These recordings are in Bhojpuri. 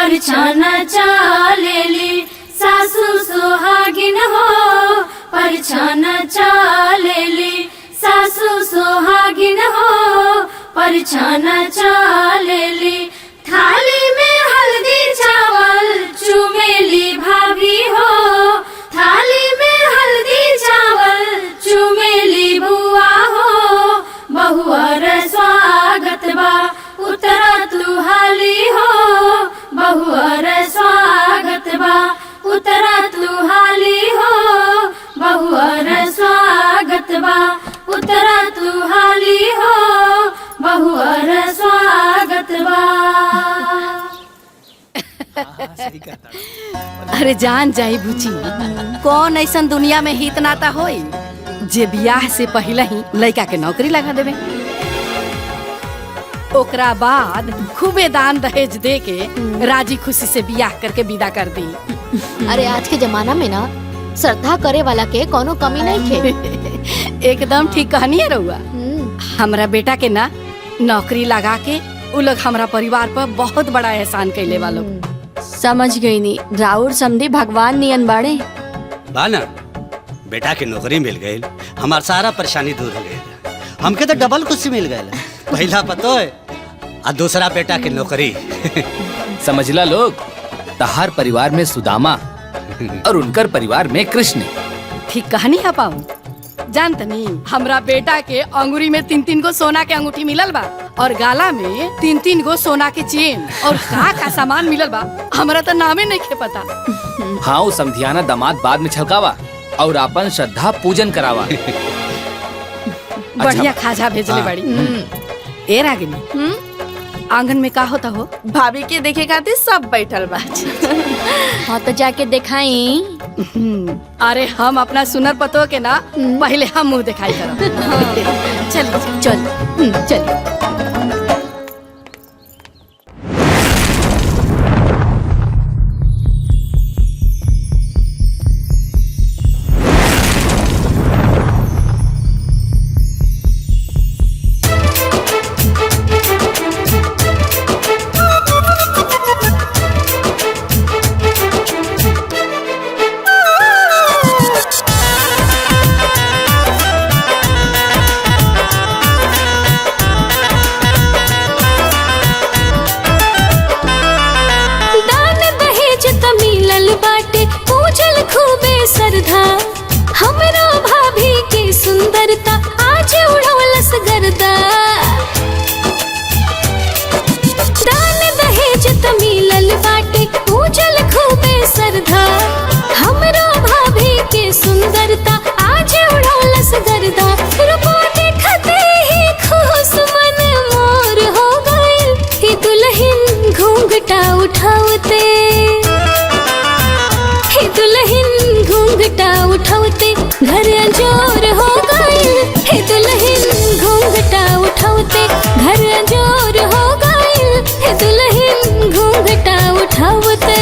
परछाना चालेली सासू सोहागिन हो, परछाना चालेली सासू सोहागिन हो, परछाना चालेली। थाली में हल्दी चावल चुमेली भाभी हो, थाली में हल्दी चावल चुमेली बुआ हो। बहुअर स्वागत बा उतरा तू हाली हो, बहुअर स्वागत बा उतरा तू हाली हो, बहुअर स्वागत बा उतरा तू हाली हो, बहुअर स्वागत बा। अरे जान जाई बुची, कौन ऐसा दुनिया में हित नाता होई जे बियाह से पहले ही लड़का के नौकरी लगा देवे, ओकरा बाद खूबे दान दहेज दे के राजी खुशी से बियाह करके विदा कर दी। अरे आज के जमाना में ना श्रद्धा करे वाला के कोनो कमी नहीं थे। एकदम ठीक कहनी है रउआ। हमरा बेटा के ना नौकरी लगा के उ लोग हमरा परिवार पर बहुत बड़ा एहसान कैले वालों। समझ गई नी, राउर समझी भगवान नियन बाड़े बाना। बेटा के नौकरी मिल गई, हमार सारा परेशानी दूर हो गई। हमके तो डबल खुशी मिल गई, पहला पतो है और दूसरा बेटा के नौकरी। समझला लोग, तहार परिवार में सुदामा और उनकर परिवार में कृष्ण। ठीक कहानी है पाऊ। जानतनी हमरा बेटा के अंगूरी में 3-3 गो सोना के अंगूठी मिलल बा और गाला में 3-3 गो सोना के चेन और का सामान मिलल बा, हमरा तो नामे नहीं के पता। हाँ, वो समधियाना दामाद बाद में छलकावा और अपन श्रद्धा पूजन करावा। बढ़िया खाजा भेजले बड़ी। ए रागिनी, आंगन में का होता हो? भाभी के देखे खातिर सब बैठल बा। हाँ तो जाके दिखाई। अरे हम अपना सुनर पतो के ना पहले हम मुंह दिखाई करब। चल चल चल। हमरा भाभी की सुंदरता आज उड़ौलस गर्दा। दान दहेज त मिलल बाटे पूजल खूबे श्रद्धा। हमरा भाभी की सुंदरता आज उड़ौलस गर्दा। रूपा देखते ही खुश मन मोर हो गइल, ही दुल्हन घूंघटा उठावते, ही दुल्हन घूंघटा उठावते घर अंजोर हो गइल, हे दुल्हन घूंघटा उठावते घर अंजोर हो गइल, हे दुल्हन घूंघटा उठावते।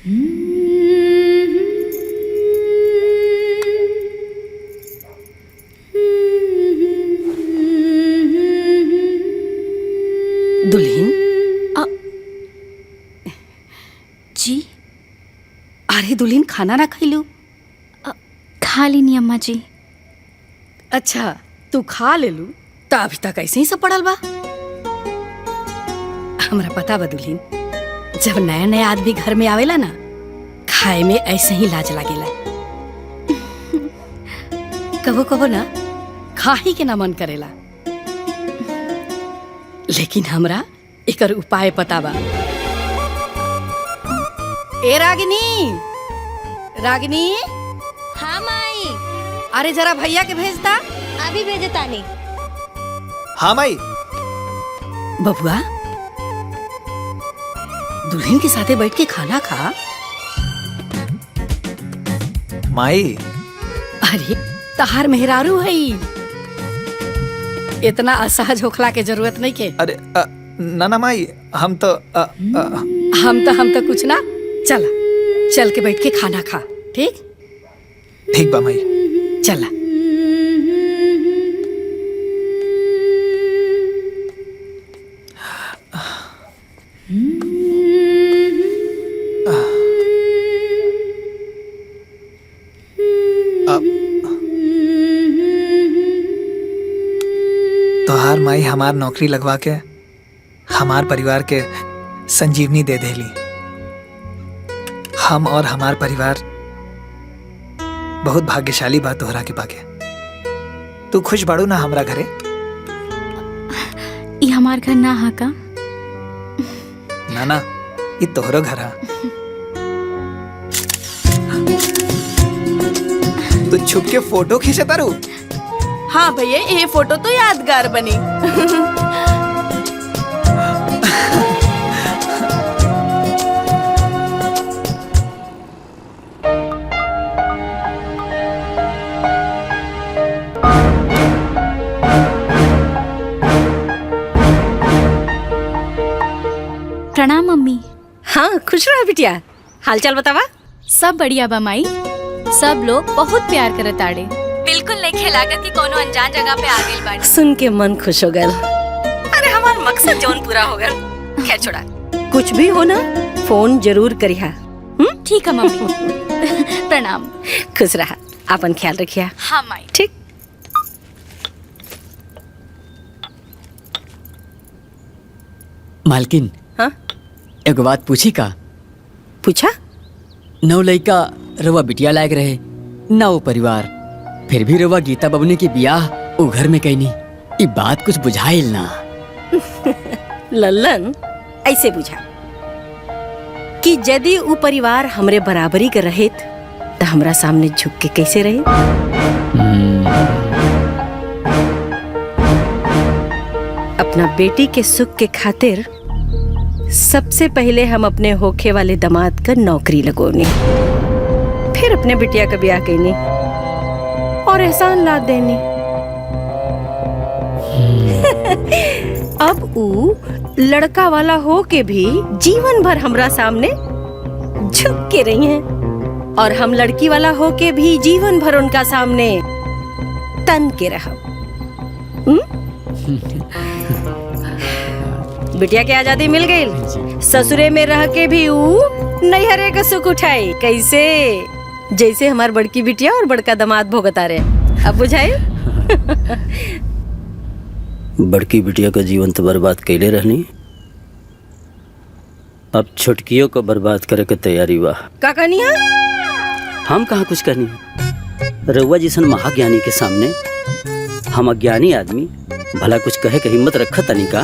दुल्हन जी अरे दुल्हन खाना ना खैलू? खा लीनी अम्मा जी। अच्छा तू खा ले लू तो अभी तक ऐसे ही सब पड़ल बा। हमरा पता बा दुल्हन, जब नया नया आदमी घर में आवेला ना, खाए में ऐसे ही लाज लागेला। कबो कबो ना खाही के ना मन करेला, लेकिन हमरा एकर उपाय पता बा। ए रागिनी, रागिनी, हाँ माई, अरे जरा भैया के भेजता। अभी भेजे तानी। हाँ माई। बबुआ दुल्हन के साथे बैठ के खाना खा। माई अरे तहार मेहरारू है, इतना असहज होखला के जरूरत नहीं के। अरे ना ना माई, हम तो हम तो कुछ ना, चला चल के बैठ के खाना खा। ठीक ठीक बा माई। चला। तोहार माई हमार नौकरी लगवा के हमार परिवार के संजीवनी दे देली। हम और हमार परिवार बहुत भाग्यशाली बा तोहरा के पाके। तू खुश बाड़ू ना हमरा घरे? ये हमार घर ना हा का? ना ना, ये तोहरो घर है। तू छुप के फोटो खींचे तारू? हाँ भैया, ये फोटो तो यादगार बनी। प्रणाम मम्मी। हाँ खुश रहो बिटिया। हालचाल बतावा। सब बढ़िया बा माई, सब लोग बहुत प्यार करत आड़े। बिल्कुल नहीं लागत कि कोनो अनजान जगह पे आ गइल बाड़ी। सुन के मन खुश हो गया। अरे हमार मकसद जौन पूरा हो गया। खैर छोड़ा, कुछ भी हो ना फोन जरूर करिहा। ठीक है मम्मी। प्रणाम। खुश रहा, अपन ख्याल रखिया। हाँ माई। ठीक। मालकिन, हाँ एगो बात पूछी का? पूछा। नौ लइका रवा बिटिया लायक रहे ना वो परिवार, फिर भी रवा गीता बबनी के बियाह वो घर में कैनी। ये बात कुछ बुझाइल ना। लल्लन ऐसे बुझा कि यदि वो परिवार हमरे बराबरी के रहित तो हमरा सामने झुक के कैसे रहे। अपना बेटी के सुख के खातिर सबसे पहले हम अपने होखे वाले दामाद का नौकरी लगोनी, फिर अपने बिटिया का ब्याह कैनी और एहसान लाद देनी। अब ऊ लड़का वाला हो के भी जीवन भर हमरा सामने झुक के रही हैं, और हम लड़की वाला हो के भी जीवन भर उनका सामने तन के रहा। बिटिया के आजादी मिल गई, ससुरे में रह के भी ऊ नैहरे का सुख उठाई। कैसे? जैसे हमार बड़की बिटिया और बड़का दामाद भोगता रहे। अब बुझाए? बड़की बिटिया का जीवन तो बर्बाद कैले रहनी, अब छोटकियों को बर्बाद करे के तैयारी बा। का कहनिया? हम कहाँ कुछ करनी, रउआ जिसन महाज्ञानी के सामने हम अज्ञानी आदमी भला कुछ कहे के हिम्मत रखा तनी का?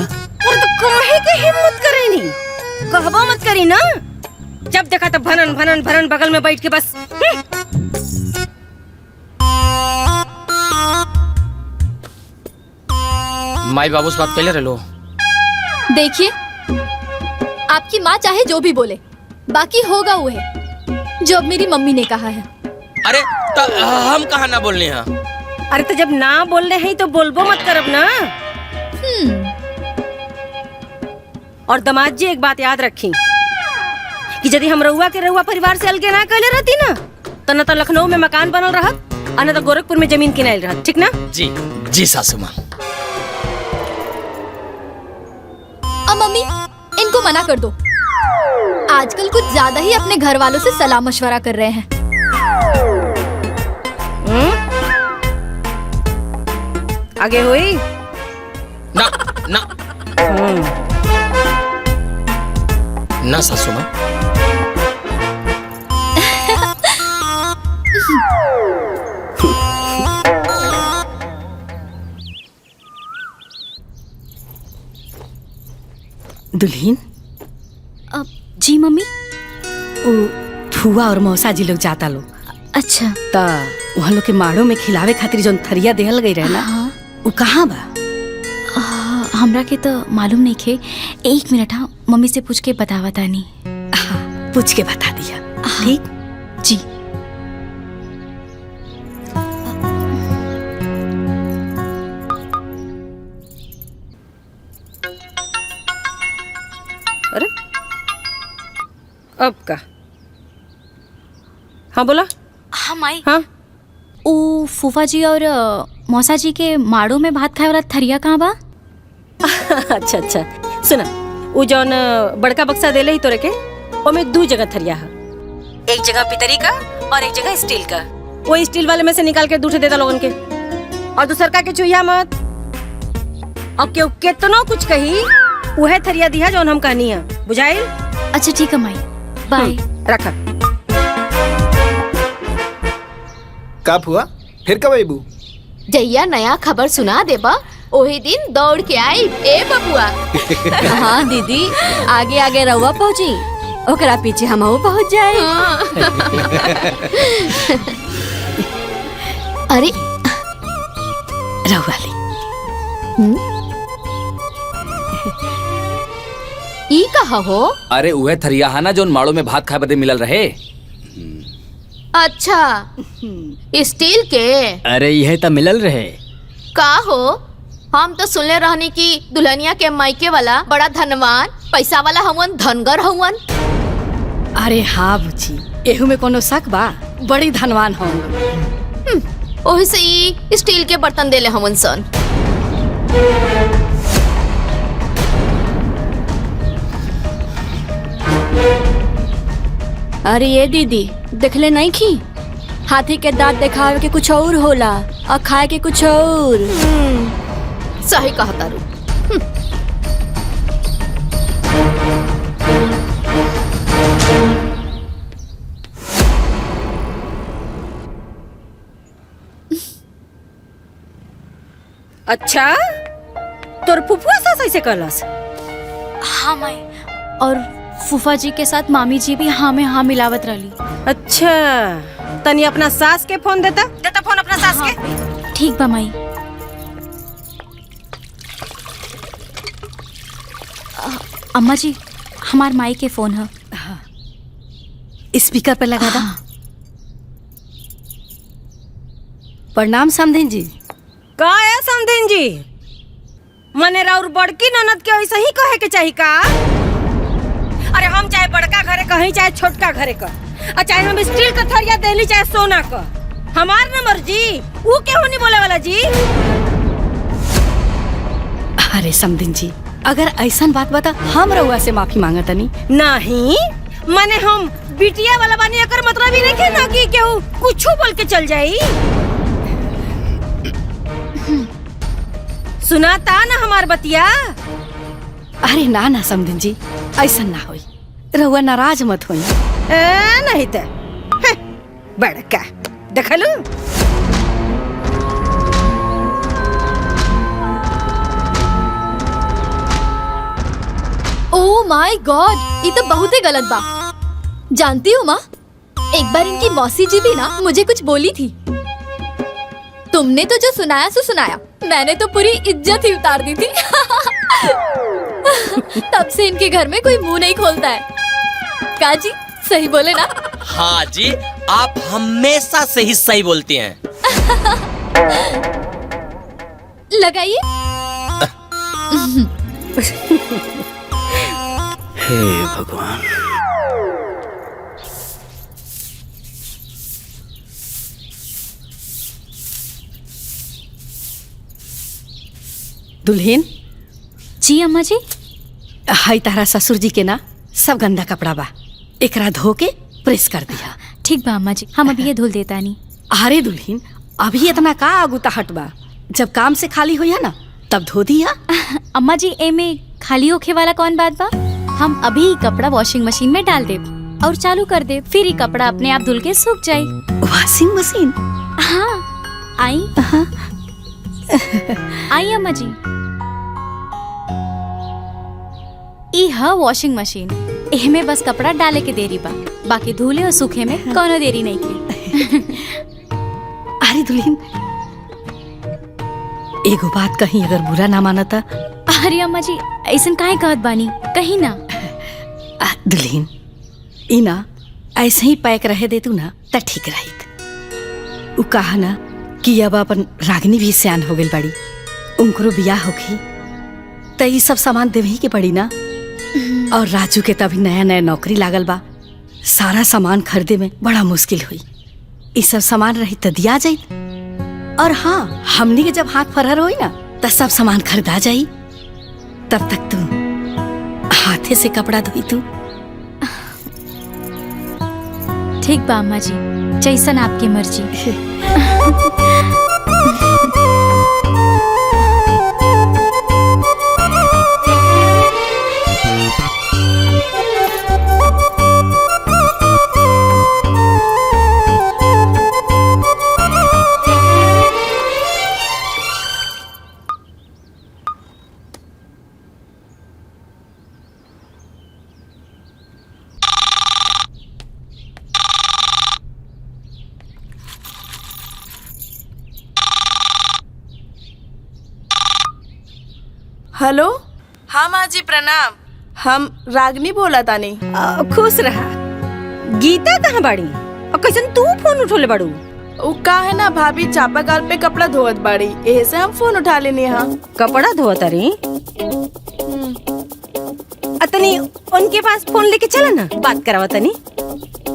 और तो काहे के हिम्मत करेनी? कहबो मत करी ना। जब देखा तो भनन भनन भनन बगल में बैठ के बस। माई बाबू से बात कैले रहो। देखिए, आपकी माँ चाहे जो भी बोले, बाकी होगा वो है जो अब मेरी मम्मी ने कहा है। अरे हम कहाँ ना बोलने हैं? अरे तो जब ना बोल रहे हैं तो बोलबो मत करब ना। और दामाद जी एक बात याद रखी कि यदि हम रउआ के रउआ परिवार से अलगे ना कैले रहती ना तो न तो लखनऊ में मकान बनल रहत और न तो गोरखपुर में जमीन किनाइल रहत, ठीक ना? जी जी सासू माँ। अब मम्मी इनको मना कर दो, आजकल कुछ ज्यादा ही अपने घर वालों से सलाह मशवरा कर रहे हैं। आगे हुई ना ना ना सासू माँ। दुल्हीन, अब जी मम्मी। फुआ और मौसा जी लोग जाता लोग अच्छा ता वहाँ लोग के माड़ो में खिलावे खातिर जोन थरिया देहल गई रहे ना, हाँ वो कहाँ बा? हमरा के तो मालूम नहीं खे। एक मिनट, हाँ मम्मी से पूछ के बतावा तानी। हाँ, पूछ के बता दिया। ठीक जी। अरे अब का? हाँ बोला। हाँ माई, हाँ ओ फूफा जी और मौसा जी के माड़ो में भात खाए वाला थरिया कहाँ बा? अच्छा अच्छा सुना, वो जौन बड़का बक्सा देले ही तोरे के ओमे 2 जगह थरिया है, एक जगह पितरी का और एक जगह स्टील का। वो स्टील वाले में से निकाल के दूसरे देता लोगन के, और दूसर का के चुहिया मत। अब केहू केतनो कुछ कही उहे थरिया दिया जौन हम कहनी है, बुझाइल? अच्छा ठीक है माई, बाय। रखा। का हुआ फिर कब अबू? जैया नया खबर सुना देबा ओही दिन दौड़ के आई ए बबुआ। हाँ दीदी, आगे आगे रहुआ पहुँची, ओकरा पीछे हम पहुँच जाए। अरे रहुआ ली। ई कहा हो? अरे उहे थरियाहाना जोन माड़ो में भात खाए बदे मिलल रहे। अच्छा स्टील के? अरे यह तो मिलल रहे। का हो, हम तो सुनले रहनी कि दुल्हनिया के मायके वाला बड़ा धनवान पैसा वाला हवन, धनगर हवन। अरे हाँ बुची, एहू में कोनो शक बा? बड़ी धनवान हो। ओही से ई स्टील के बर्तन देले हवन सन। अरे ये दीदी, देखले नहीं की हाथी के दांत दिखावे के कुछ और होला और खाए के कुछ और। सही कहा तारू। अच्छा तोर फुफुआ सास ऐसे कहलस? हाँ माई, और फूफा जी के साथ मामी जी भी हाँ में हाँ मिलावत रही। अच्छा तनी अपना सास के फोन देता फोन अपना सास के। ठीक बा माई। अम्मा जी, हमार माई के फोन है। स्पीकर पे लगा दा। प्रणाम समधिन जी। का है समधिन जी? मने राउर बड़की ननद के ऐसा ही कहे के चाहिए का? अरे हम चाहे बड़का घरे कहीं चाहे छोटका घरे का, और चाहे हम स्टील का थरिया देली चाहे सोना का, हमार न मर्जी। वो क्यों नहीं बोले वाला जी? अरे समधिन जी, अगर ऐसा बात बता हम रउआ से माफी मांगत नहीं। नहीं मने हम बिटिया वाला बानी, अकर मतलब ही नहीं ना कि केहू कुछ बोल के चल जाई। सुनाता ना हमार बतिया। अरे ना ना समधिन जी, ऐसा ना होई, रउआ नाराज मत होई। नहीं तो बड़का देखलू। ओह माय गॉड, ये तो बहुत ही गलत बा। जानती हो माँ, एक बार इनकी मौसी जी भी ना मुझे कुछ बोली थी। तुमने तो जो सुनाया सो सुनाया, मैंने तो पूरी इज्जत ही उतार दी थी। तब से इनके घर में कोई मुंह नहीं खोलता है। काजी सही बोले ना? हाँ जी, आप हमेशा से ही सही बोलती हैं। लगाइए। हे भगवान। दुल्हन जी अम्मा जी। हाई तारा ससुर जी के ना सब गंदा कपड़ा बा, एकरा धो के प्रेस कर दिया। ठीक बा अम्मा जी, हम अभी ये धुल देता नहीं। अरे दुल्हन अभी इतना का आगुता हट बा, जब काम से खाली हुई है ना तब धो दिया। अम्मा जी एमे खाली होखे वाला कौन बात बा, हम अभी ही कपड़ा वॉशिंग मशीन में डाल दे और चालू कर दे, फिर ही कपड़ा अपने आप धुल के सूख जाए। Washing machine? हाँ आई आई अम्मा जी, ई है वॉशिंग मशीन, एहमे बस कपड़ा डाले के देरी बा, बाकी धुले और सूखे में कोनो देरी नहीं की। अरे दुल्हन एगो बात कहीं अगर बुरा ना माना था। अरे अम्मा जी ऐसन काहे कहत बानी, कहीं ना। दुल्हन ई ना ऐसे ही पैक रहे दे तू ना त ठीक रहित। उ कहा ना कि अब अपन रागनी भी सियान हो गई बड़ी, उनको बियाह होगी त ई सब सामान देवे ही के पड़ी ना। और राजू के तभी नया नया नौकरी लागल बा, सारा सामान खरीदे में बड़ा मुश्किल हुई। ई सब सामान रही त दिया जाई, और हाँ हमनी के जब हाथ फरहर होई ना त सब सामान खरीदा जाई। तब तक तू हाथे से कपड़ा धोई तू। ठीक बा अम्मा जी, जैसन आपकी मर्जी। हेलो। हाँ माँ जी प्रणाम, हम रागनी बोला तानी। खुश रहा। गीता कहाँ बाड़ी और कैसन तू फोन उठोले बाड़ू? उ का है ना भाभी चापाकल पे कपड़ा धोवत बाड़ी, एहे से हम फोन उठा लेनी। हाँ कपड़ा धोवत रही? अतनी उनके पास फोन लेके चला ना, बात करावा तनी।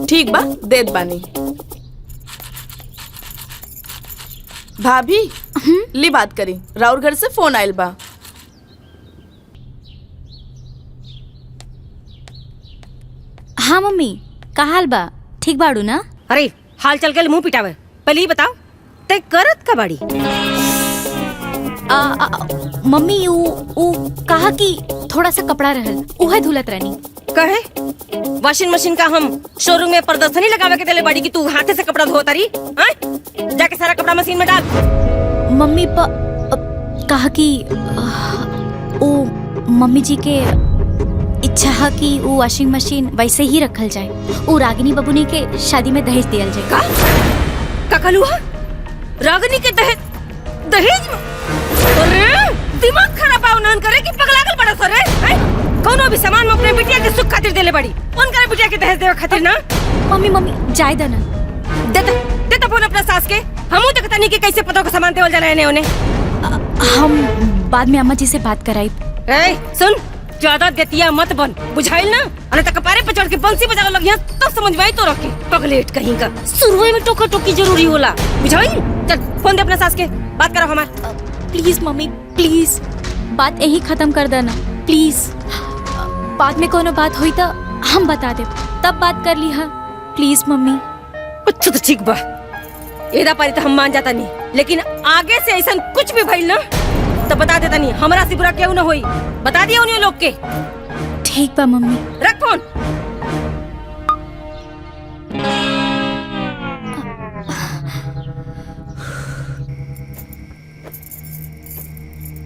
ठीक बा, देत बानी। भाभी ली बात करी, राउर घर से फोन आयल बा। हाँ मम्मी का हाल बा, ठीक बाड़ू ना? अरे हाल चल के मुंह पिटावे, पहले ही बताओ ते करत का बाड़ी? मम्मी ऊ कहा कि थोड़ा सा कपड़ा रहल, उहे धुलत रहनी। कहे वॉशिंग मशीन का हम शोरूम में प्रदर्शनी लगावे के देले बाड़ी कि तू हाथे से कपड़ा धोता रही? जाके सारा कपड़ा मशीन में डाल। मम्मी कहा कि ओ मम्मी जी के इच्छा है कि वो वॉशिंग मशीन वैसे ही रखल जाए, वो रागिनी बबुनी के शादी में दहेज दियल जाए। का कहलुहा? रागिनी के दहेज में? अरे दिमाग खराब आओ नन करे कि पगलागल बड़ा सरे। कोनो भी सामान में अपने बिटिया के सुख खातिर देले बड़ी, उनका बिटिया के दहेज देवे खातिर ना। मम्मी जाय देना। देता फोन अपना सास के, हमू देखता नहीं कि कैसे पतो का सामान देवल जाना है उन्हें। हम बाद में अम्मा जी से बात कराई। सुन ज्यादा गतिया मत बन, बुझाइल ना? अरे तक कपारे पे चढ़ के बंसी बजावे लगिया तो समझ में आई तो रखे पगलेट कहीं का। शुरू में टोका टोकी जरूरी होला, बुझाइल? चल फोन दे अपना सास के, बात करो हमार। प्लीज मम्मी प्लीज, बात यही खत्म कर देना प्लीज। बाद में कोनो बात हुई तो हम बता दे, तब बात कर ली है प्लीज मम्मी। अच्छा तो ठीक बा, एदा पारी तो हम मान जाता नहीं, लेकिन आगे से ऐसा कुछ भी भइल ना तो बता देता नहीं, हमरा से बुरा क्यों ना होई, बता दिया उन्हें लोग के। ठीक बा मम्मी। रख फोन।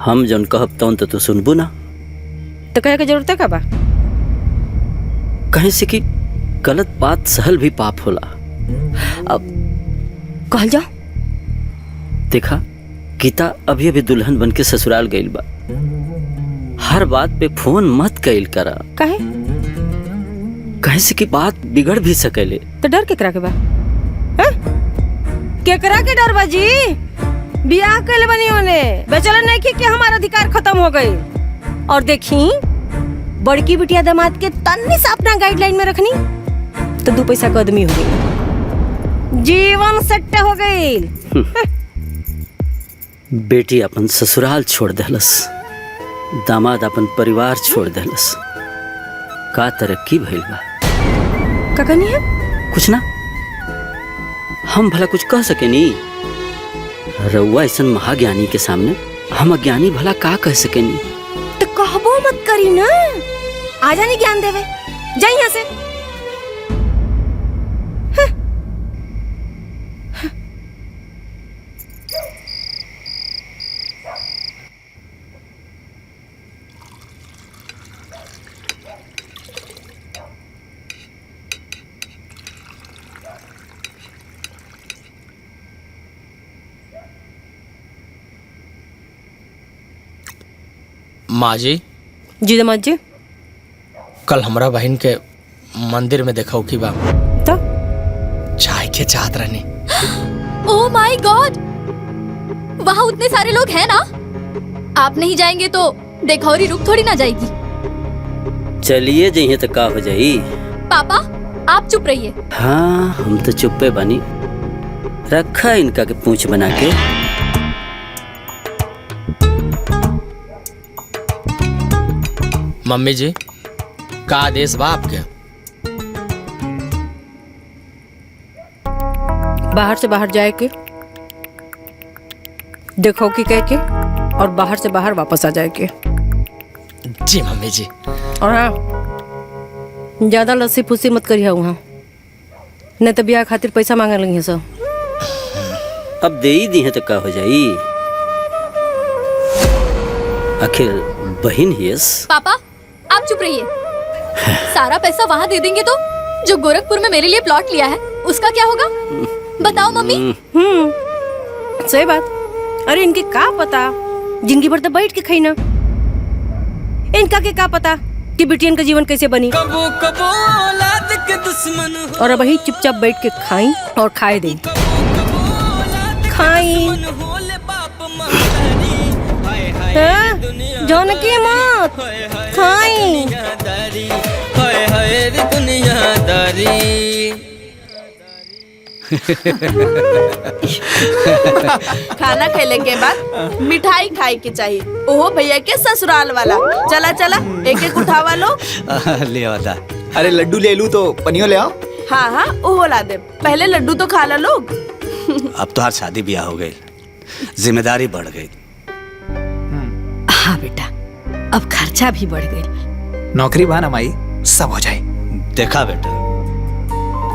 हम जन कहब तौन तो तू सुनबू ना, तो कहे के जरूरत है का बा? कहे से कि गलत बात सहल भी पाप होला। अब कहल जा। देखा गीता अभी अभी दुल्हन बन के ससुराल गइल बा, हर बात पे फोन मत कइल करा। कहे से कि बात बिगड़ भी सकेले। तो डर केकरा के बा? केकरा के डर बाजी? बियाह कइले बनी होने, बेचैन नहीं कि हमारा अधिकार खत्म हो गई। और देखी बड़की बिटिया दामाद के तन्नी से अपना गाइडलाइन में रखनी तो 2 पैसा का आदमी हो गई, जीवन सेट हो गई। बेटी अपन ससुराल छोड़ देलस, दामाद अपन परिवार छोड़ देलस। का तरक्की भइल बा। का कहनी है? कुछ ना, हम भला कुछ कह सके नी। रउआ ऐसन महाज्ञानी के सामने हम अज्ञानी भला का कह सके नी। तो कहबो मत करी ना, आ जानी ज्ञान देवे। जा यहाँ से। माँ जी। जी दामाद जी। कल हमरा बहन के मंदिर में देखा की बा तो चाय के चाहत रहनी। ओह माय गॉड, वहाँ उतने सारे लोग हैं ना। आप नहीं जाएंगे तो देखौरी रुक थोड़ी ना जाएगी। चलिए जइए तो का हो जाई। पापा आप चुप रहिए। हाँ हम तो चुप्पे बनी। रखा इनका के पूंछ बना के। मम्मी जी का आदेश बा आपके? बाहर से बाहर जाए के, देखो कि कह के, और बाहर से बाहर वापस आ जाए के। जी मम्मी जी। और हाँ, ज्यादा लस्सी फुस्सी मत करिए वहाँ, नहीं तो ब्याह खातिर पैसा मांगे लगी सब। अब दे ही दी है तो का हो जाई। आखिर बहन ही है। पापा आप चुप रहिए। सारा पैसा वहाँ दे देंगे तो जो गोरखपुर में मेरे लिए प्लॉट लिया है उसका क्या होगा? बताओ मम्मी। सही बात। अरे इनके का पता, जिंदगी भर तो बैठ के खाई ना। इनका के का पता कि बिटियन का जीवन कैसे बनी। कबो कबो औलाद के दुश्मन हो। और अब वही चुपचाप बैठ के खाई और खाए दे। खाई जानकी मत खाई। दुनियादारी। खाना खेले के बाद मिठाई खाए के चाहिए। ओहो भैया के ससुराल वाला। चला चला एक एक उठावा लो। ले वादा। अरे लड्डू ले लूं तो पनियो ले आओ। हाँ हाँ ओहो ला दे, पहले लड्डू तो खा लो लोग। अब तो हर शादी ब्याह हो गई, जिम्मेदारी बढ़ गई। हाँ बेटा, अब खर्चा भी बढ़ गई। नौकरी बा ना माई, सब हो जाए। देखा बेटा,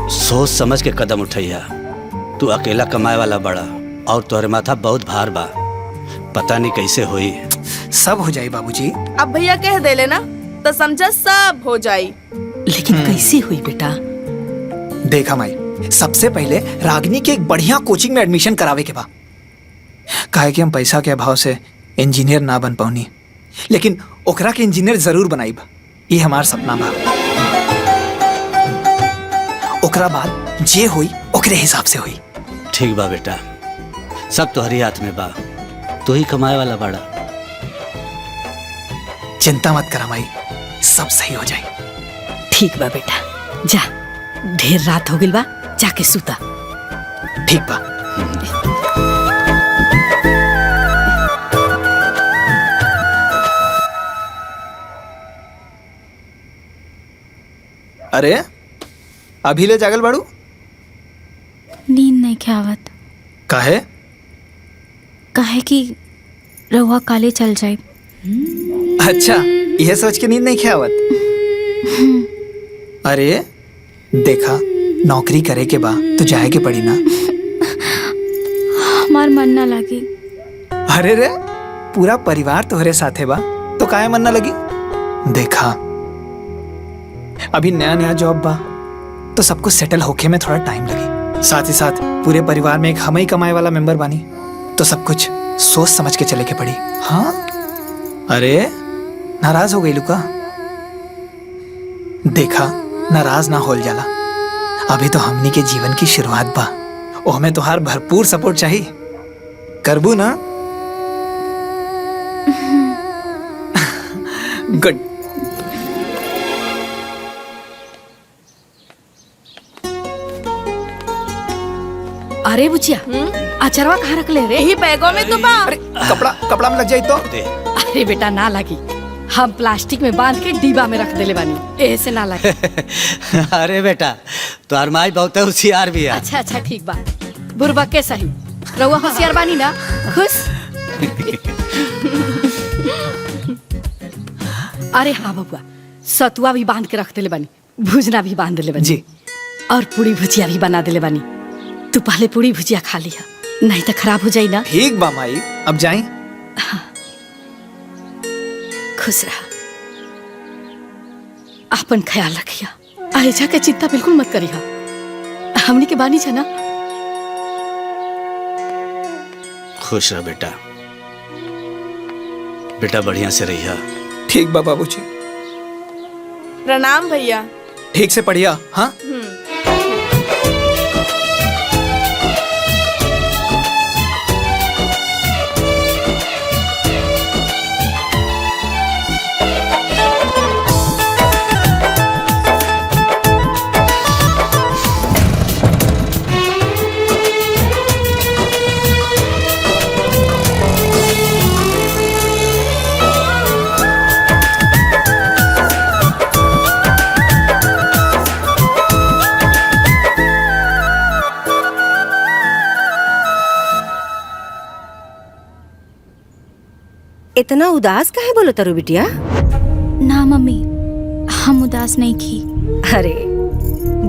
सोच समझ के कदम उठैया। तू अकेला कमाए वाला बड़ा और तोहरे माथा बहुत भार बा। पता नहीं कैसे होई। सब हो जाए बाबूजी। अब भैया कह दे लेना तो समझा सब हो जाए। लेकिन कैसे हुई बेटा? देखा माई, सबसे पहले रागिनी के एक बढ़िया कोचिंग में एडमिशन करावे के बा। काहे कि हम पैसा के अभाव से इंजीनियर ना बन पाऊनी, लेकिन ओकरा के इंजीनियर जरूर बनाई बा। ये हमार सपना बा। ओकरा बाद जे हुई ओकरे हिसाब से हुई। ठीक बा बेटा, सब तोहरी हाथ में बा। तू ही कमाए वाला बड़ा। चिंता मत करा माई, सब सही हो जाए। ठीक बा बेटा, जा ढेर रात हो गई बा, जाके सुता। ठीक बा। अरे अभी ले जागल बाड़ू? नींद नहीं ख्यावत। काहे? काहे कि रहुआ काले चल जाए। अच्छा, यह सोच के नींद नहीं ख्यावत? अरे देखा, नौकरी करे के बा तो जाए के पड़ी ना। हमार मन ना लगी। अरे रे, पूरा परिवार तोहरे साथे बा तो काहे मन ना लगी? देखा, अभी नया नया जॉब बा तो सब कुछ सेटल होके में थोड़ा टाइम लगी। साथ ही साथ पूरे परिवार में एक हम ही कमाए वाला मेंबर बानी, तो सब कुछ सोच समझ के चले के पड़ी। हाँ? अरे नाराज हो गई लुका? देखा, नाराज ना होल जाला। अभी तो हमनी के जीवन की शुरुआत बा, ओह में तोहार भरपूर सपोर्ट चाहिए। करबू ना? गुड। अरे बुचिया, अचरवा कहाँ रख ले रे? यही बैगों में तो बा। अरे कपड़ा में लग जाए तो? अरे बेटा ना लगी, हम प्लास्टिक में बांध के डिब्बा में रख देले बानी, ऐसे ना लगे। अरे बेटा तोहर माई बहुत होशियार भी है। अच्छा अच्छा ठीक बा, बुरबक के सही, रउआ होशियार बानी ना, खुश। अरे हाँ बबुआ, सतुआ भी बांध के रख देले बानी, भुजना भी बांध देले बानी जी, और पूरी भुजिया भी बना देले बानी। तू पहले पूरी भुजिया खा लिया, नहीं तो खराब हो जाई ना। ठीक बा माई, अब जाएं? खुश रहा, अपन ख्याल रखिया, आयजा के चिंता बिल्कुल मत करिया, हमनी के बानी छे ना। खुश रह बेटा, बेटा बढ़िया से रहिया। ठीक बा बाबूजी। प्रणाम भैया। ठीक से पढ़िया। हाँ इतना उदास काहे बोलो तारू बिटिया? ना मम्मी, हम उदास नहीं की। अरे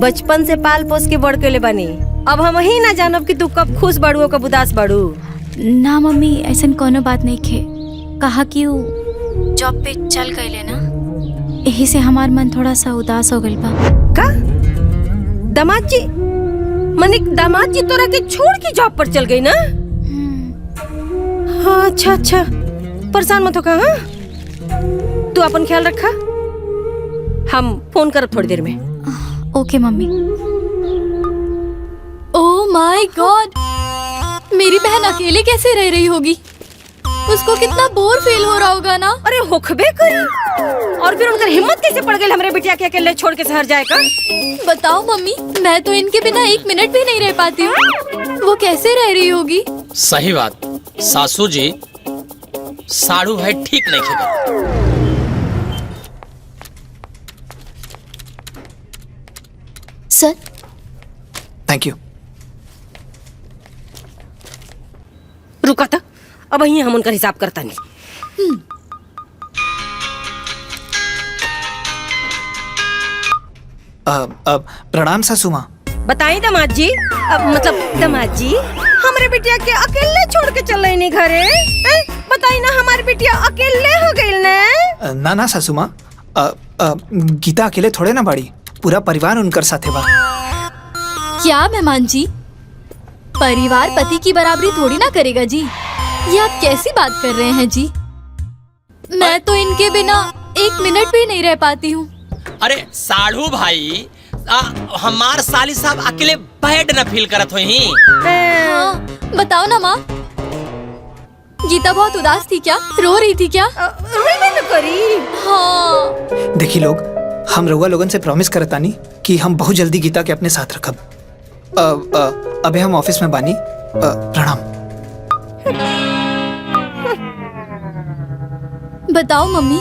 बचपन से पाल पोस के बड़ के ले बनी, अब हम ही ना जानब कि तू कब खुश बाड़ू कब उदास बाड़ू। ना मम्मी, ऐसा कोनो बात नहीं खे, कहा कि वो जॉब पे चल गए ना, यही से हमार मन थोड़ा सा उदास हो गइल बा। का दामाद जी, मने दामाद जी तोरा के छोड़ के जॉब पर चल गई ना? हाँ अच्छा अच्छा, परेशान मत हो का। हाँ तू अपन ख्याल रखा, हम फोन करब थोड़ी देर में। ओके मम्मी। ओह माय गॉड, मेरी बहन अकेले कैसे रह रही होगी? उसको कितना बोर फील हो रहा होगा ना। अरे होखबे करी, और फिर उनकर हिम्मत कैसे पड़ गई हमरे बिटिया के अकेले छोड़ के शहर जाए का? बताओ मम्मी, मैं तो इनके बिना एक मिनट भी नहीं रह पाती हूँ, वो कैसे रह रही होगी? सही बात सासू जी, साड़ू भाई ठीक नहीं खेगा। सर थैंक यू। रुका था, अब यही हम उनका हिसाब करता नहीं। प्रणाम सासू माँ। बताई दामाद जी, मतलब दामाद जी, हमरे बिटिया के अकेले छोड़ के चल रही नहीं घरे। बताई ना, हमारी बिटिया अकेले हो गई ना। ना ना सासू माँ, गीता अकेले थोड़े ना बाड़ी, पूरा परिवार उनकर साथे बा। क्या मेहमान जी, परिवार पति की बराबरी थोड़ी ना करेगा जी, ये आप कैसी बात कर रहे हैं जी? मैं तो इनके बिना एक मिनट भी नहीं रह पाती हूँ। अरे साड़ू भाई, हमार साली साहब अकेले बैड न फील करत होई। हाँ, बताओ ना माँ, गीता बहुत उदास थी क्या? रो रही थी क्या? करी। हाँ। देखी लोग, हम रउआ लोगन से प्रॉमिस करतानी कि हम बहुत जल्दी गीता के अपने साथ रखब। अबे हम ऑफिस में बानी। प्रणाम। बताओ मम्मी,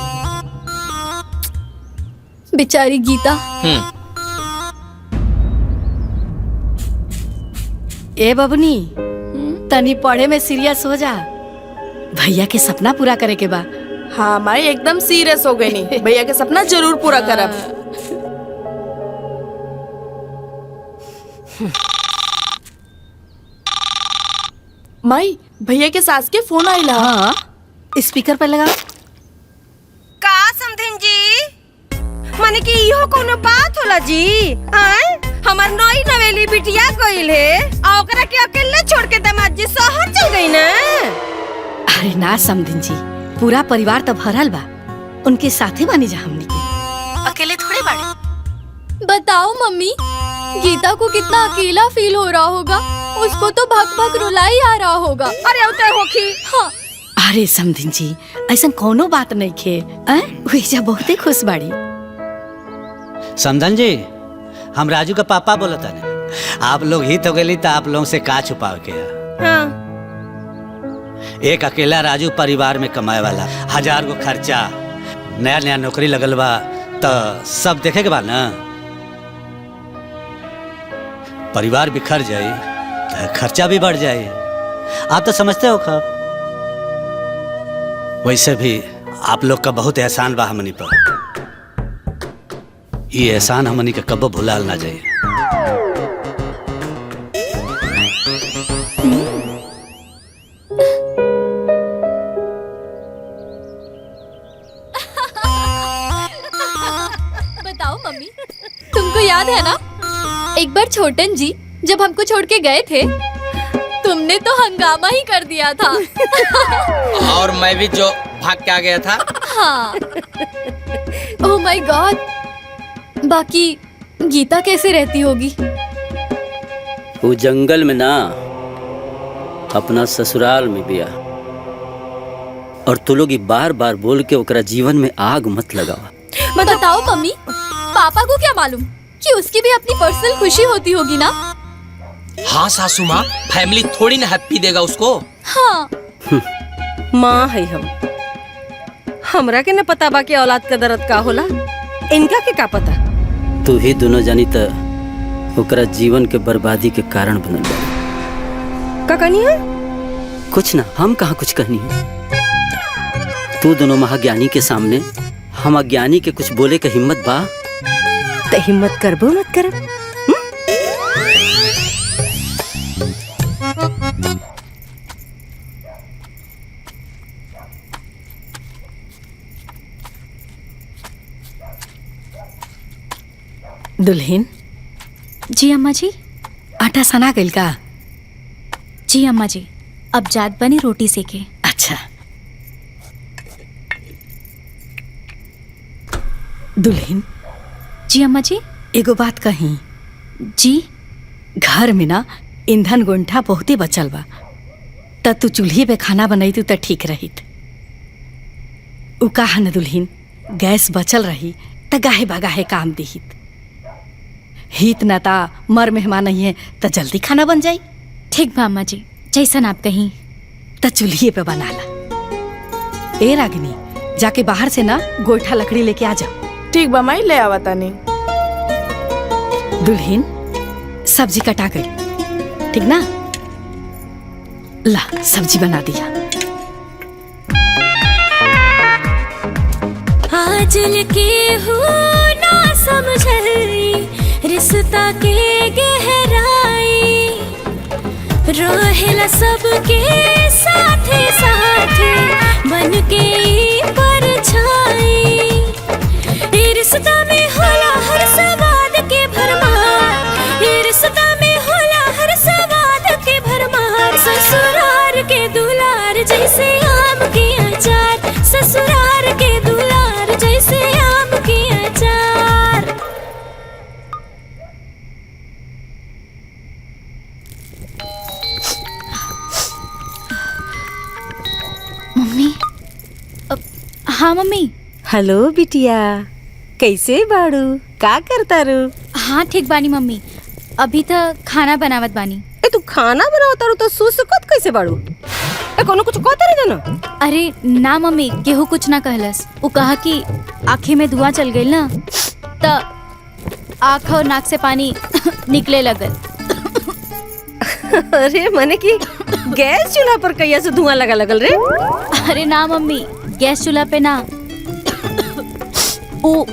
बेचारी गीता। ए बबनी, तनी पढ़े में सीरियस हो जा, भैया के सपना पूरा करे के बा। हाँ माई, एकदम सीरियस हो गई नहीं, भैया के सपना जरूर पूरा करब। माई, भैया के सास के फोन आइला। हाँ, स्पीकर पर लगा। का समधिन जी, माने कि इहो कोनो बात होला जी? आए हमार नई नवेली बिटिया गइल है, आ ओकरा के अकेले छोड़ के दामाद जी शहर चल गई ना? अरे ना समधिन जी, पूरा परिवार तो भरल बा, उनके साथे बानी जा हमनी के, अकेले थोड़े बाड़े। बताओ मम्मी, गीता को कितना अकेला फील हो रहा होगा, उसको तो भग भग रुलाई आ रहा होगा। अरे उते होखी। हाँ। अरे समधिन जी, ऐसा कोनो बात नहीं खे, वही बहुते खुश बाड़ी। समधन जी, हम राजू का पापा बोलता है, आप लोग हित हो गई तो आप लोगों से का छुपाव के? हाँ। एक अकेला राजू परिवार में कमाए वाला, 1000 गो खर्चा, नया नया नौकरी लगल बा, तो सब देखे के बा ना। परिवार बिखर जाए तो खर्चा भी बढ़ जाए। आप तो समझते हो खब। वैसे भी आप लोग का बहुत एहसान बा हमनी पर। ये एहसान हमनी के कबो भुलाल ना जाए। बताओ मम्मी, तुमको याद है ना एक बार छोटन जी जब हमको छोड़ के गए थे, तुमने तो हंगामा ही कर दिया था। और मैं भी जो भाग के आ गया था। हाँ। ओह माय गॉड। बाकी गीता कैसे रहती होगी? वो जंगल में ना अपना ससुराल में बिया। और तू लोग बार बार बोल के ओकरा जीवन में आग मत लगावा। बताओ मम्मी, पापा को क्या मालूम कि उसकी भी अपनी पर्सनल खुशी होती होगी ना। हाँ सासू माँ, फैमिली थोड़ी ना हैप्पी देगा उसको। हाँ। माँ है हम, हमरा के न पता बा कि औलाद का दर्द का होला। इनका के का पता। तू ही दोनों जानी त ओकरा जीवन के बर्बादी के कारण बनल बा। का कहनी है? कुछ ना, हम कहाँ कुछ कहनी है। तू दोनों महाज्ञानी के सामने हम अज्ञानी के कुछ बोले के हिम्मत बा? तो हिम्मत करबो मत करब। दुल्हन। जी अम्मा जी। आटा सना गइल का? जी अम्मा जी, अब जात बनी रोटी सेके। अच्छा। दुल्हन। जी अम्मा जी। एगो बात कही। जी। घर में ना ईंधन गोंठा बहुते बचल बा, त तू चूल्ही पे खाना बनई तू त ठीक रहित। उ कहा न दुल्हन, गैस बचल रही त गाहे बागाहे काम दिहित। हित न ता मर मेहमान नहीं है त जल्दी खाना बन जाई। ठीक बा अम्मा जी, जैसन आप कहीं। त चूल्हे पे बना ला। ए रागिनी, जाके बाहर से ना गोईठा लकड़ी लेके आ जाओ। ठीक बा माई, ले आवा तानी। दुल्हन, सब्जी कटा गई, ठीक ना? ला सब्जी बना दिया। आजल के हो ना समझई रिश्ता के गहराई, रहेला सबके साथे साथे बन के परछाई। ये रिश्ता में होला हर सवाद के भरमार, ये रिश्ता में होला हर सवाद के भरमार। ससुरार के दुलार जैसे आम के अचार, ससुरार के दुलार जैसे आम के अचार। मम्मी। हाँ मम्मी। हेलो बिटिया, कैसे बाड़ू? का करता रू? हाँ ठीक बानी मम्मी, अभी तक खाना बनावत बानी। ए तू खाना बनावता रू तो सुसुकत कैसे बाड़ू? ए कोनो कुछ कहता रही ना? अरे ना मम्मी, केहू कुछ ना कहलस। वो कहा कि आँखें में धुआं चल गई ना, त आँख और नाक से पानी निकले लगल। अरे मने कि गैस चूल्हा पर कैया से धुआं लगा लगल रे? अरे ना मम्मी, गैस चूल्हा पे ना, वो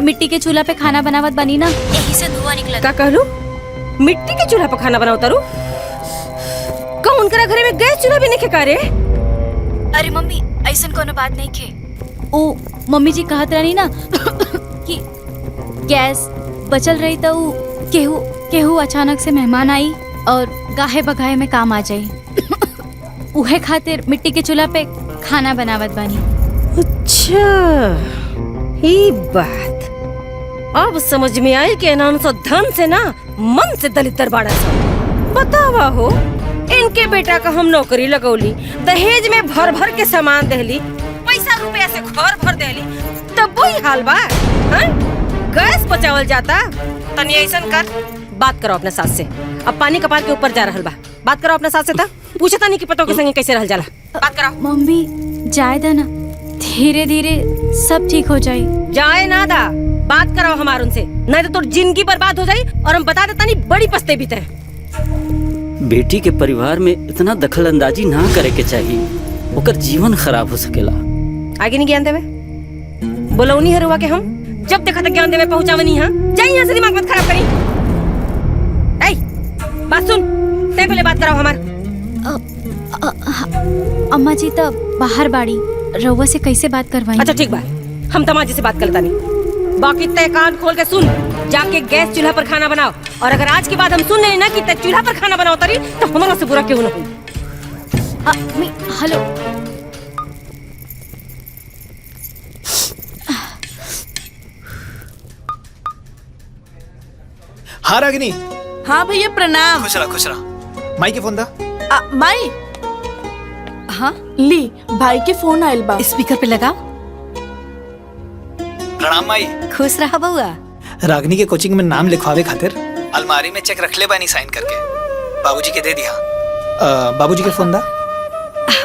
मिट्टी के चूल्हा पे खाना बनावत बनी ना, यही से धुआं निकला। का कहलू? मिट्टी के चूल्हा पर खाना बनावता रू? कौन उनकरा घरे में गैस चूल्हा भी नहीं का रे? अरे मम्मी, ऐसा कोनो बात नहीं खे। ओ मम्मी जी कहत रही ना कि गैस बचल रही तो केहू केहू अचानक से मेहमान आई और गाहे बगाहे में काम आ जाई। उहे खातिर मिट्टी के चूल्हा पे खाना बनावत बानी। अच्छा, ये बात अब समझ में आई कि इन्होंने तो धन से ना मन से दलितर बाड़ा सा। बतावा हो, इनके बेटा का हम नौकरी लगौली, दहेज में भर भर के सामान देली, पैसा रुपया से घर भर देली, तब वही हाल बा। हाँ? गैस बचावल जाता। तनी ऐसन कर, बात करो अपने सास से। अब पानी कपार के ऊपर जा रहल बा। बात करो अपने साथ से था। पूछता नहीं कि पतो के संगे कैसे रह जाला। बात करो। मम्मी जाए दा ना, धीरे धीरे सब ठीक हो जाए। जाए ना दा, बात करो हमार उनसे, नहीं तो तोर जिंदगी बर्बाद हो जाई और हम बता देता नहीं बड़ी पछते भी तय। बेटी के परिवार में इतना दखल अंदाजी ना करे के चाहिए, ओकर जीवन खराब हो सकेला। आगे नहीं ज्ञान देवे, बोलो नहीं हरुआ के हम जब देखा था ज्ञान देवे पहुंचावे नहीं। हाँ जाइए यहाँ से, दिमाग मत खराब करी। ऐ बात सुन, ते पहले बात कराओ हमार। अम्मा जी तो बाहर बाड़ी, रउआ से कैसे बात करवाई? अच्छा ठीक बा, हम तमाजी से बात करता नहीं। बाकी तय कान खोल के सुन, जाके गैस चूल्हा पर खाना बनाओ। और अगर आज के बाद हम सुन नहीं ना कि तय चूल्हा पर खाना बनाओ तरी, तो हमारा से बुरा क्यों ना हुई। हेलो, हाँ रागिनी। हाँ भैया प्रणाम। खुश रहा खुश रहा। माई के फोन दा। माई। हाँ ली भाई के फोन आयल बा। स्पीकर पे लगाओ। प्रणाम माई। खुश रहा बउआ। रागिनी के कोचिंग में नाम लिखवावे खातिर अलमारी में चेक रख ले बानी साइन करके, बाबूजी के दे दिया। बाबूजी के फोन दा।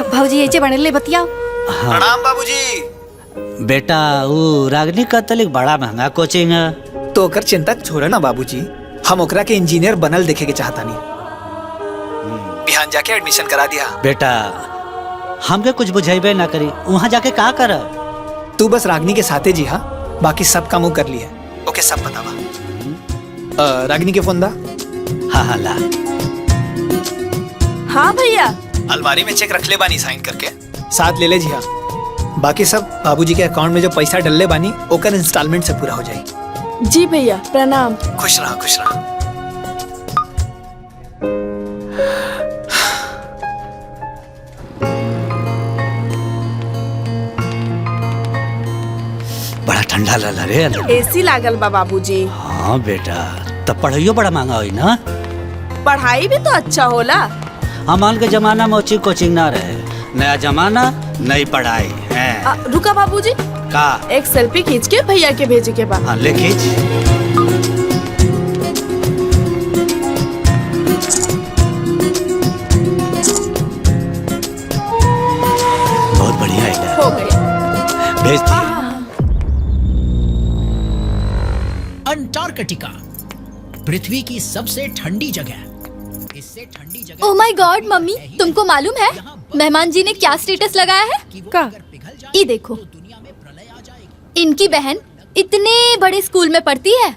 भाऊजी ऐसे बने ले बतियाओ। प्रणाम बाबूजी। बेटा वो रागनी का तलिक बड़ा महंगा कोचिंग है। तो ओकर चिंता छोड़े ना बाबूजी, हम ओकरा के इंजीनियर बनल देखे के चाहता नहीं। बिहान जाके एडमिशन करा दिया। बेटा हमके कुछ बुझाइबे ना करी, वहाँ जाके का कर। तू बस रागनी के साथे जी, हाँ बाकी सब काम वो कर लिया। ओके सब बतावा। रागनी के फोन दा। हाँ हाँ ला। हाँ भैया। अलमारी में चेक रख ले बानी साइन करके, साथ ले ले जी। हाँ बाकी सब बाबूजी के अकाउंट में जो पैसा डलले बानी ओकर इंस्टॉलमेंट से पूरा हो जाए। जी भैया प्रणाम। खुश रहा खुश रहा। बड़ा ठंडा लला रे अंदर। एसी लागल बा बाबूजी। हाँ बेटा, तब पढ़ाइयो बड़ा महंगा हुई ना। पढ़ाई भी तो अच्छा होला। हमाल के जमाना में अच्छी कोचिंग ना रहे, नया जमाना नई पढ़ाई है। रुका बाबूजी, का एक सेल्फी खींच के भैया के भेजे के बाद। हाँ ले खींच। बहुत बढ़िया है। हो गई। भेज दिया। अंटार्कटिका पृथ्वी की सबसे ठंडी जगह। इससे ठंडी जगह। ओह माय गॉड मम्मी, तुमको मालूम है मेहमान जी ने क्या स्टेटस लगाया है? का? ये देखो, इनकी बहन इतने बड़े स्कूल में पढ़ती है।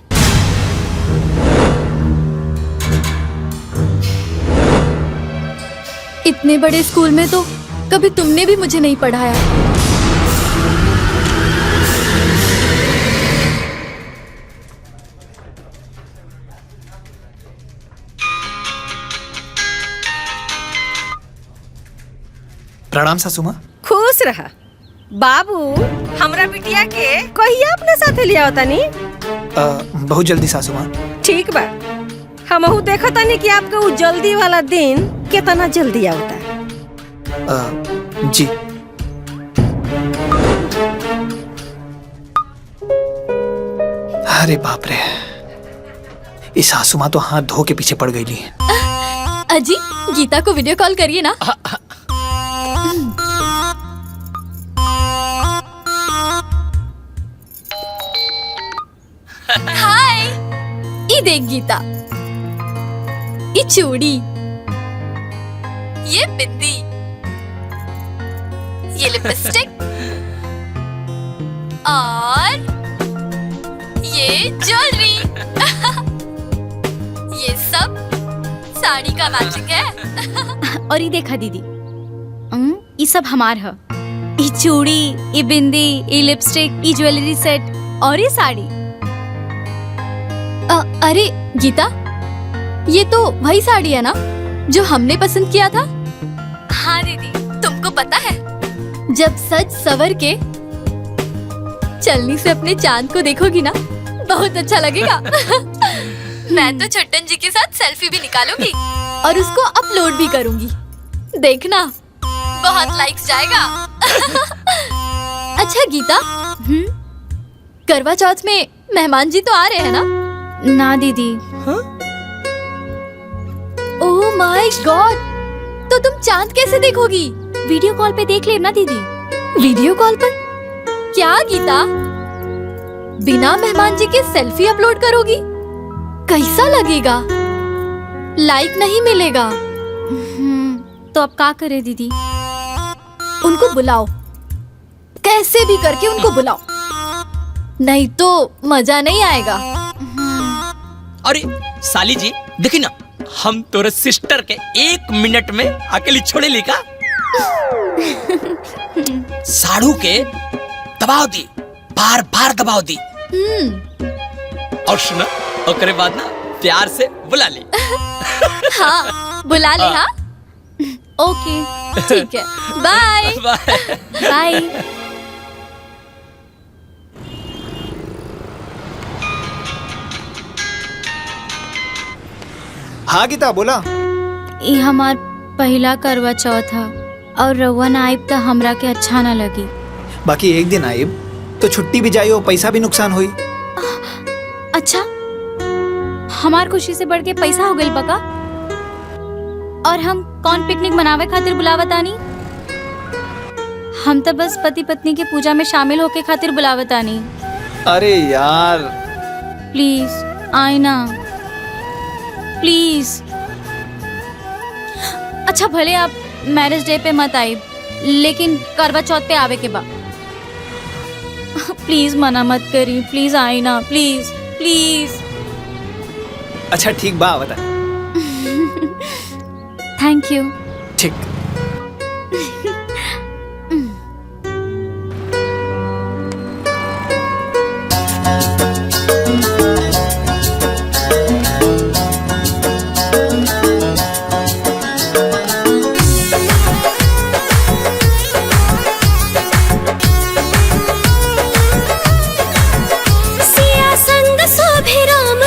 इतने बड़े स्कूल में तो कभी तुमने भी मुझे नहीं पढ़ाया। प्रणाम सासू माँ। खुश रहा बाबू। हमरा बिटिया के कहिया अपने साथे लिया होता नहीं? बहुत जल्दी सासू माँ। ठीक बा, हमहू देखा तानी कि आपका वो जल्दी वाला दिन कितना जल्दी आता है। जी। अरे बाप रे, इस सासू माँ तो हाथ धो के पीछे पड़ गई। अजी गीता को वीडियो कॉल करिए ना। हाय, ये देख गीता, ये चूड़ी, ये बिंदी, ये लिपस्टिक और ये ज्वेलरी। ये सब साड़ी का मैचिंग है। और ये देखा दीदी, ये सब हमार है। ये चूड़ी, ये बिंदी, ये लिपस्टिक, ये ज्वेलरी सेट और ये साड़ी। अरे गीता, ये तो वही साड़ी है ना जो हमने पसंद किया था? हाँ दीदी, तुमको पता है जब सज सवर के चलनी से अपने चांद को देखोगी ना, बहुत अच्छा लगेगा। मैं तो छट्टन जी के साथ सेल्फी भी निकालूंगी और उसको अपलोड भी करूंगी। देखना बहुत लाइक्स जाएगा। अच्छा गीता, करवा चौथ में मेहमान जी तो आ रहे हैं ना? ना दीदी। ओह माय गॉड, तो तुम चांद कैसे देखोगी? वीडियो कॉल पे देख लेना दीदी। वीडियो कॉल पर? क्या गीता, बिना मेहमान जी के सेल्फी अपलोड करोगी? कैसा लगेगा? लाइक नहीं मिलेगा। तो अब क्या करे दीदी? उनको बुलाओ, कैसे भी करके उनको बुलाओ, नहीं तो मजा नहीं आएगा। अरे साली जी देखी ना, हम तोरे सिस्टर के 1 मिनट में अकेली छोड़े ली का। साड़ू के दबाव दी, बार बार दबाव दी, और सुना ओकरे बाद ना प्यार से बुला ले। हाँ बुला ले। हाँ ओके ठीक है, बाय बाय। हाँ गीता बोला। ये हमार पहला करवा चौथ है और रउआ ना आइब तो हमरा के अच्छा ना लगी। बाकी एक दिन आइब तो छुट्टी भी जाई और पैसा भी नुकसान हुई। अच्छा, हमार खुशी से बढ़ के पैसा हो गई बका? और हम कौन पिकनिक मनावे खातिर बुलावतानी? हम तो बस पति पत्नी के पूजा में शामिल होके खातिर बुलावतानी। अरे यार प्लीज आए ना, प्लीज। अच्छा भले आप मैरिज डे पे मत आइब, लेकिन करवा चौथ पे आवे के बा। प्लीज मना मत करी, प्लीज आए ना, प्लीज प्लीज। अच्छा ठीक बा बता। Thank you. ठीक।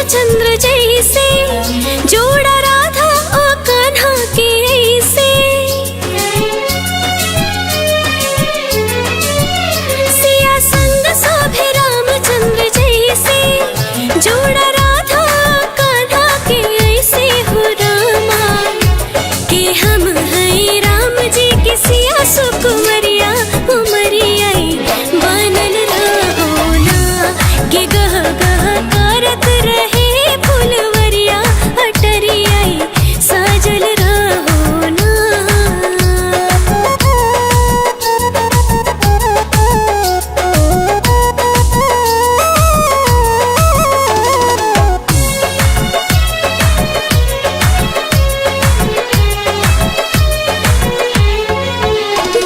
चंद्र जैसे जोड़ा राधा और कान्हा के ऐसे, सिया संग शोभे रामचंद्र जैसे जोड़ा राधा कान्हा के ऐसे हो रामा, कि हम हैं राम जी के सिया सुकुमरिया उमरिया बनल रहो ना, कि गह गह करत रहे फुलवरिया अटरिया साजल रहो ना।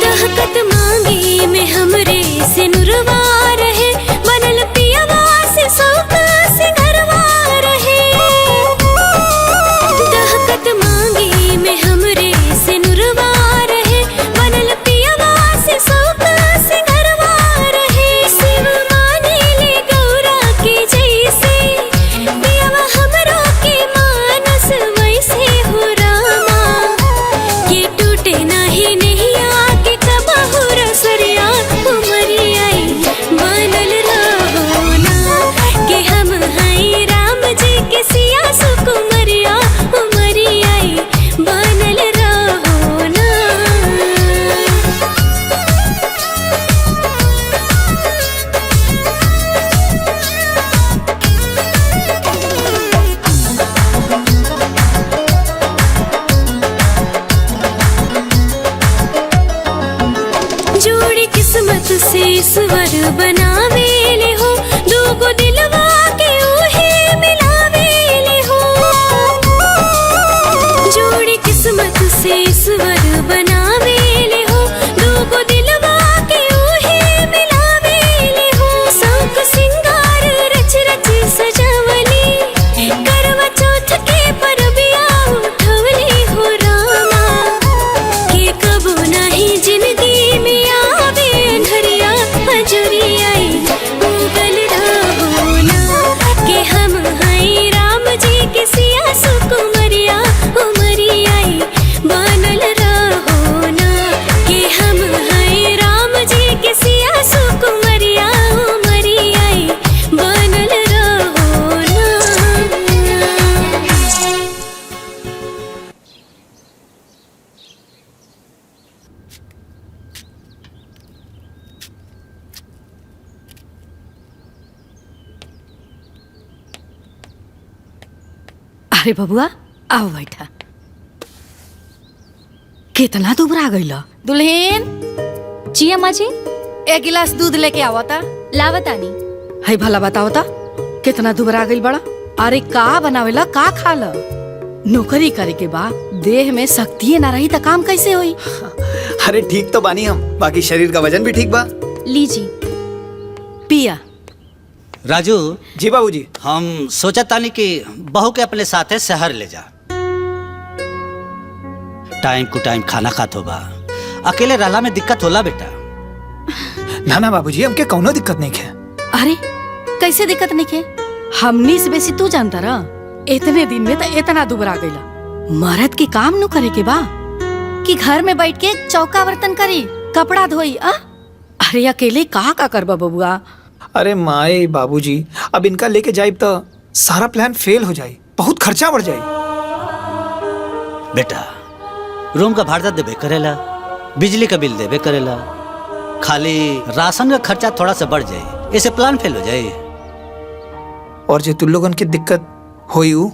दहकत मांगी में हमरे से नुरवा रहे, बनल पियवा से सौका सिंगरवा रहे। दहकत मांगी में हमरे से नुरवा रहे, बनल पियवा से सौका सिंगरवा रहे। शिव माने ले गौरा के जैसे, पियवा हमरो के मानस वैसे हो रामा, ये टूटे नहीं नहीं आके कबहू रसरिया उमरिया बनल रहो ना, कि हम हैं राम जी के सिया सुकुमरिया उमरिया बनल रहो ना। जोड़ी किस्मत से ईश्वर बनावे ले हो, दूगो दिलवा के उहे मिलावे ले हो। जोड़ी किस्मत से ईश्वर बनावे ले हो, दूगो दिलवा के उहे मिलावे ले हो। शौक सिंगार रच रच सजावली, करवा चौथ के परबिया उठवली हो रामा, कि कबो नहीं जिंदगी में आवे अंधरिया हजरिया उगल रहो ना, कि हम हैं राम जी के सिया सुकुमरिया उमरिया बनल रहो। अरे बबुआ आओ बैठा। कितना दुबरा गइल दुल्हन। जी अम्मा जी। एक गिलास दूध लेके आवा था। लावतानी। है भला बताओ ता कितना दुबरा गइल बड़ा। अरे का बनावेला का खाला। नौकरी करे के बाद देह में शक्ति ना रही तो काम कैसे होई। अरे ठीक तो बानी हम, बाकी शरीर का वजन भी ठीक बा। लीजी पिया। राजू जी बाबूजी। हम सोचा तानी कि बहू के अपने साथे शहर ले जा। टाइम टू टाइम खाना खात होगा। अकेले रहला में दिक्कत होला बेटा। ना ना बाबूजी, हमके कौनो दिक्कत नहीं है। अरे कैसे दिक्कत नहीं है। हमनी से बेसी तू जानता रहा। इतने दिन में तो इतना दुबरा गईला। मर्द की काम न करे के बा कि घर में बैठ के चौका बर्तन करी कपड़ा धोई। अरे अकेले का करबा बबुआ। अरे माए बाबूजी, अब इनका लेके जाइब तो सारा प्लान फेल हो जाए, बहुत खर्चा बढ़ जाए। बेटा रूम का भाड़ा देबे करेला, बिजली का बिल देबे करेला, खाली राशन का खर्चा थोड़ा सा बढ़ जाए, ऐसे प्लान फेल हो जाए। और जो तुम लोगन की दिक्कत होई उ?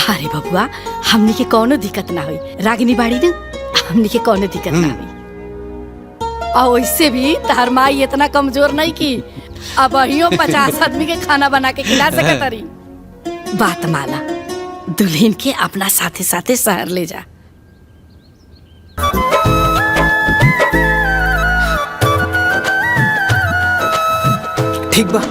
अरे बबुआ हमनी के कोनो दिक्कत ना हुई। रागिनी बाड़ी न हमनी के कोनो दिक्कत ना हुई। और वैसे भी तार माई इतना कमजोर नहीं की अब अहियो 50 आदमी के खाना बना के खिला सकत रही। बात माना दुल्हन के अपना साथे साथे शहर ले जा। ठीक बा।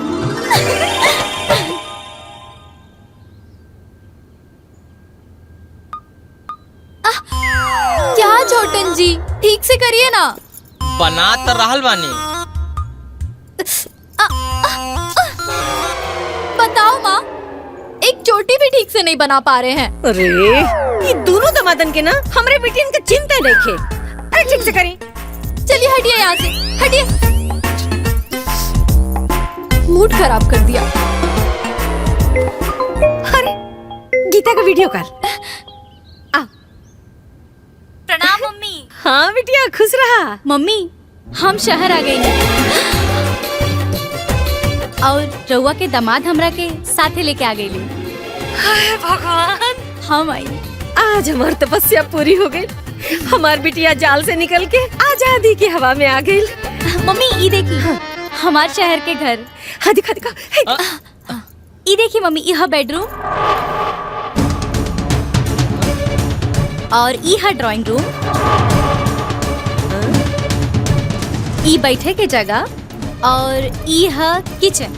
क्या छोटन जी, ठीक से करिए ना। बना तो रहल बानी। बताओ माँ, एक चोटी भी ठीक से नहीं बना पा रहे हैं। अरे ये दोनों दमादन के ना हमरे बेटियन के चिंता देखे। अरे ठीक से करी। चलिए हटिए यहाँ से, हटिए। मूड खराब कर दिया। अरे गीता का वीडियो कॉल। प्रणाम मम्मी। हाँ बिटिया खुश रहा। मम्मी हम शहर आ गए और रउआ के दामाद हमरा के साथे लेके आ गई। हाय भगवान, हम आई। आज हमार तपस्या पूरी हो गई। हमार बिटिया जाल से निकल के आजादी की हवा में आ गई। मम्मी ये देखी हमार शहर के घर। हाँ दिखा दिखा। ये देखी मम्मी, यह बेडरूम और यह ड्राइंग रूम, ई बैठे के जगह और यह किचन।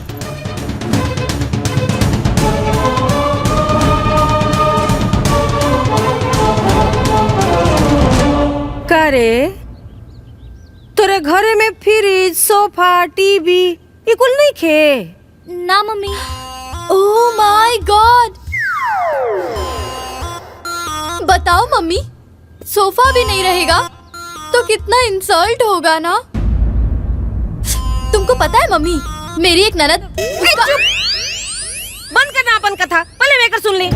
करे तोरे घरे में फ्रिज, सोफा, टीवी ये कुल नहीं खे? ना मम्मी। ओह माय गॉड, बताओ मम्मी, सोफा भी नहीं रहेगा तो कितना इंसल्ट होगा ना। तुमको पता है मम्मी, मेरी एक ननद बंद करना अपन कथा, पहले मैं कर सुन ली।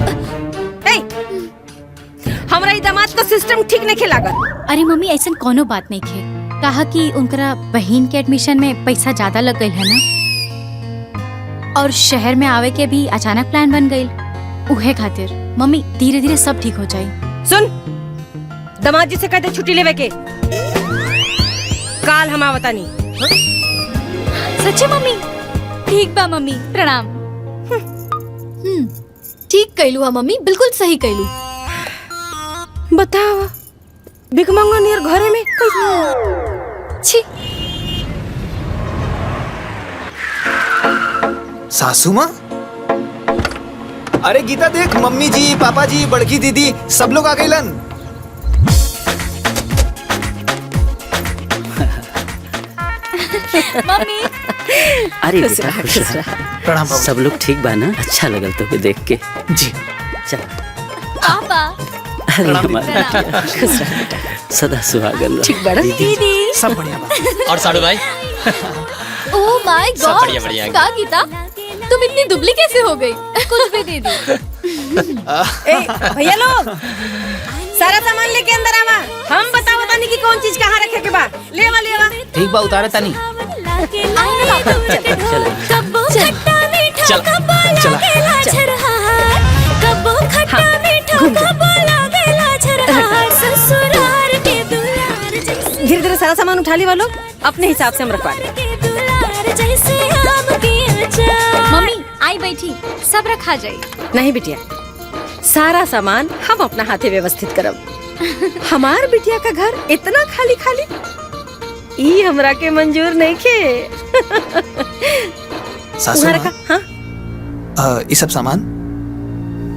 हमरा ई दामाद का सिस्टम ठीक नहीं खेलागा। अरे मम्मी ऐसा कोनो बात नहीं खे। कहा कि उनकरा बहन के एडमिशन में पैसा ज्यादा लग गई है ना, और शहर में आवे के भी अचानक प्लान बन गई। उहे खातिर मम्मी धीरे धीरे सब ठीक हो जाये। सुन, दामाद जी से कहते छुट्टी लेवे के। काल हम आवतानी। सच्चे मम्मी? ठीक बा मम्मी, प्रणाम। ठीक कहलू हा मम्मी, बिल्कुल सही कहलू। बताओ भिखमंगा नियर घरे में छी। सासू माँ? अरे गीता देख, मम्मी जी, पापा जी, बड़की दीदी सब लोग आ गइलन। मम्मी। अरे बेटा खुश रहा। प्रणाम बाबू। सब लोग ठीक बा ना? अच्छा लगल तो देख के। जी चल। पापा। अरे हमारा खुश रहा बेटा, सदा सुहागन रह। ठीक बड़ा दीदी। सब बढ़िया बा। और साड़ू भाई? ओह माय सब गॉड, बढ़िया बढ़िया। का गीता तुम इतनी दुबली कैसे हो गई? कुछ भी दे दी। भैया लोग सारा सामान लेके अंदर आवा। हम बताओ बतानी कि कौन चीज कहाँ रखे के बा। ले आवा। ठीक बा, उतारे तनी। कब्बो खट्टा मीठा कब्बो लागे लाजर हार, कब्बो खट्टा मीठा घूम जा। को बोला गेला झरहार ससुरार के दुलार जैसे धीरे धीरे सारा सामान उठा ली वालों, अपने हिसाब से हम रखवा लें। के दुलार जैसे आम की अचार। मम्मी आई बैठी, सब रखा जाए। नहीं बिटिया, सारा सामान हम अपना हाथे व्यवस्थित करब। हमार बिटिया का घर इतना खाली खाली ई हमरा के मंजूर नहीं खे। सासू तुम्हारा माँ, का हाँ, ये सब सामान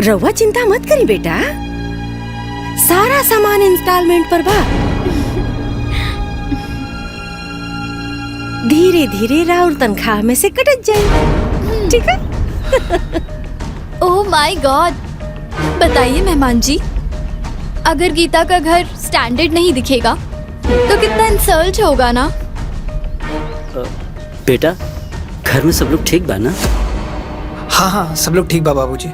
रउआ चिंता मत करी बेटा, सारा सामान इंस्टॉलमेंट पर बा। धीरे धीरे राउर तनख्वाह में से कटत जाए, ठीक है? ओह माय गॉड, बताइए मेहमान जी, अगर गीता का घर स्टैंडर्ड नहीं दिखेगा तो कितना इंसल्ट होगा ना। बेटा घर में सब लोग ठीक बा ना? हाँ हाँ सब लोग ठीक बा बाबूजी।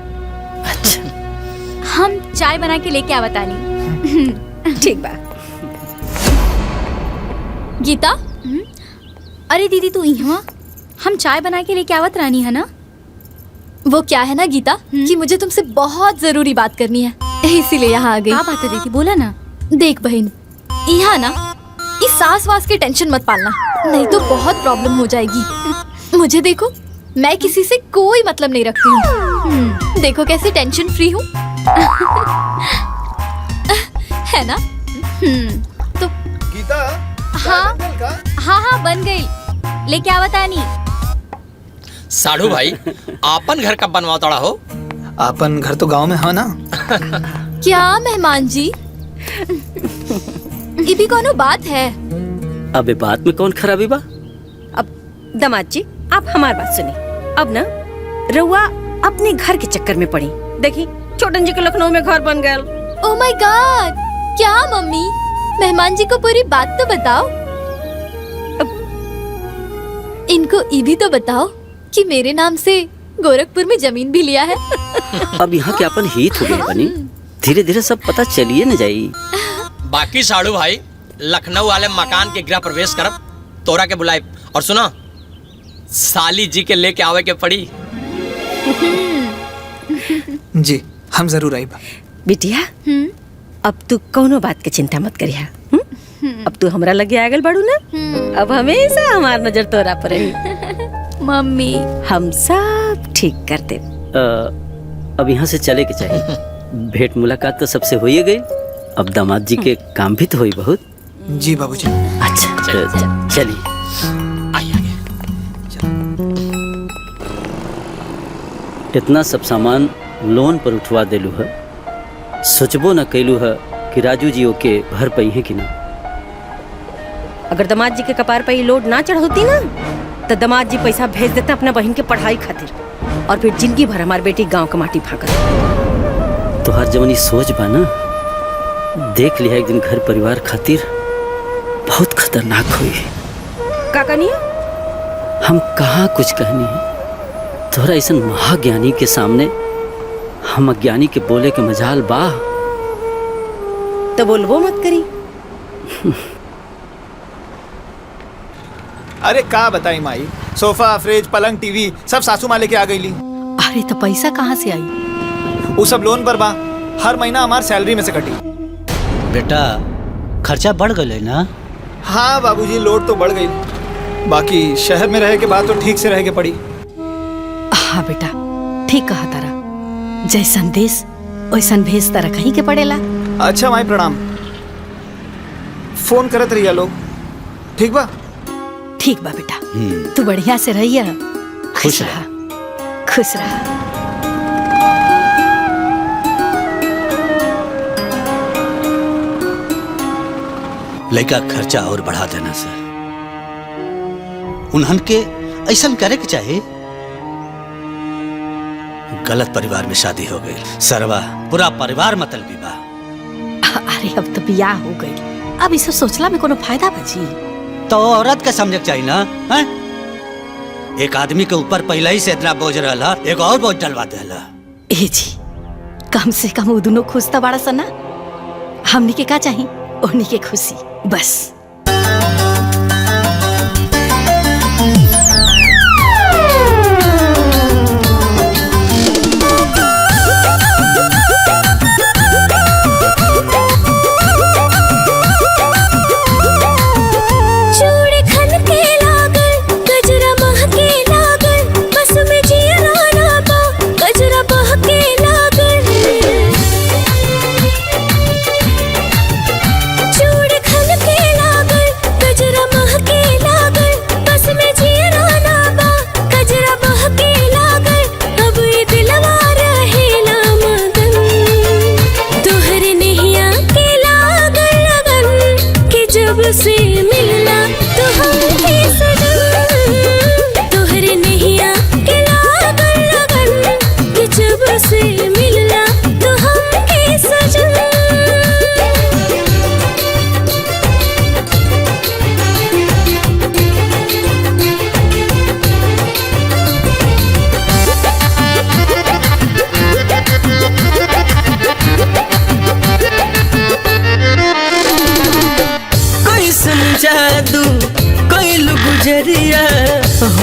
हम चाय बना के लेके आवतानी। ठीक बा। गीता, अरे दीदी तू यहाँ, हम चाय बना के लेके आवत रानी है ना। वो क्या है ना गीता कि मुझे तुमसे बहुत जरूरी बात करनी है, इसीलिए यहाँ आ गई। क्या बात है दीदी, बोला ना। देख बहन, यहाँ ना इस सास वास की टेंशन मत पालना, नहीं तो बहुत प्रॉब्लम हो जाएगी। मुझे देखो, मैं किसी से कोई मतलब नहीं रखती हूँ। देखो कैसे टेंशन फ्री हूँ। है ना? तो गीता, हाँ हाँ हाँ बन गई, लेके आवतानी। साढ़ू भाई आपन घर कब बनवा तोड़ा हो? अपन घर तो गांव में है ना। क्या मेहमान जी, ये भी कोनो बात है? अब बात में कौन खराबी बा? अब दामाद जी आप हमारी बात सुनी। अब ना रउआ अपने घर के चक्कर में पड़ी। देखी छोटन जी के लखनऊ में घर बन गया। ओह माय गॉड, क्या मम्मी, मेहमान जी को पूरी बात तो बताओ। इनको ये भी तो बताओ कि मेरे नाम से गोरखपुर में जमीन भी लिया है। अब यहाँ के अपन हित हो गए बनी, धीरे धीरे सब पता चलिए न जाई। बाकी साढ़ू भाई लखनऊ वाले मकान के गृह प्रवेश करब तोरा के बुलाए, और सुना साली जी के लेके आवे के पड़ी। जी हम जरूर आई। बिटिया अब तू कोनो बात के चिंता मत करिया। अब तू हमरा लगे आगल बढ़ू ना, अब हमेशा हमार नजर तोरा पर रही। मम्मी हम सब ठीक कर दे। अब यहाँ से चले के चाहिए। भेंट मुलाकात तो सबसे हो ही गई, अब दामाद जी के काम भी तो हुई बहुत। जी बाबूजी। अच्छा चलिए। इतना सब सामान लोन पर उठवा देलू है, सोचबो न कैलू है कि राजू जी ओके भर पई है कि ना। अगर दामाद जी के कपार पर ये लोड ना चढ़ होती ना तो दामाद जी पैसा भेज देता अपना बहन के पढ़ाई खातिर, और फिर जिंदगी भर हमार बेटी गांव का माटी फाकत। तो हर जवनी सोच बा ना, देख लिया एक दिन घर परिवार खातिर बहुत खतरनाक हुई। का कहनी? हम कहाँ कुछ कहनी है, तोहरा ऐसा महाज्ञानी के सामने हम अज्ञानी के बोले के मजाल बा। तो बोलबो मत करी। अरे का बताई माई, सोफा फ्रिज पलंग टीवी सब सासू माँ लेके आ गई ली। अरे तो पैसा कहाँ से आई? वो सब लोन पर बा, हर महीना हमार सैलरी में से कटी। बेटा खर्चा बढ़ गए ना। हाँ बाबूजी, लोड तो बढ़ गई, बाकी शहर में रहे के बाद तो ठीक से रह के पड़ी। हाँ बेटा ठीक कहा तारा, जैसन देश वैसन भेज तारा कहीं के पड़ेला। अच्छा माई प्रणाम। फोन करत रहिया लोग, ठीक बा? ठीक बा बेटा, तू बढ़िया से रहिया, खुश रहा। खुश रहा। लड़का खर्चा और बढ़ा देना सर, उन्हन के ऐसा करे के चाहे। गलत परिवार में शादी हो गई, सरवा पूरा परिवार मतलबी बा। अरे अब तो बियाह हो गई, अब इसे सोचला में कोनो फायदा बची? तो औरत के समझ चाहिए ना है? एक आदमी के ऊपर पहले ही से इतना बोझ रहा, एक और बोझ डलवा देला। ए जी कम से कम वो दोनों खुश तो बड़ा सना, हमनी के का चाहिए? उन्हीं के खुशी बस।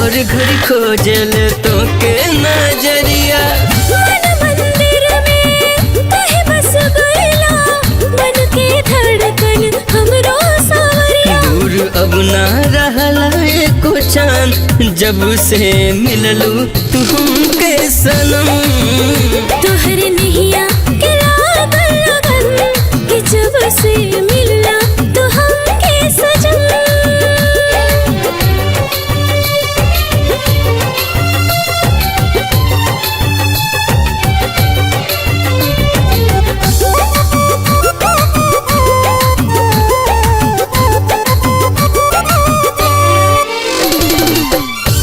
हर घड़ी खोजल तो के नजरिया। मन मंदिर में कहीं बस गइला, मन के धड़कन हमरो सावरिया। दूर अब ना रहला एको चान, जब से मिललू तू हमके सनम। तोहरे नैया के लागल लगन, कि जब से मिलला तो हमके सजन।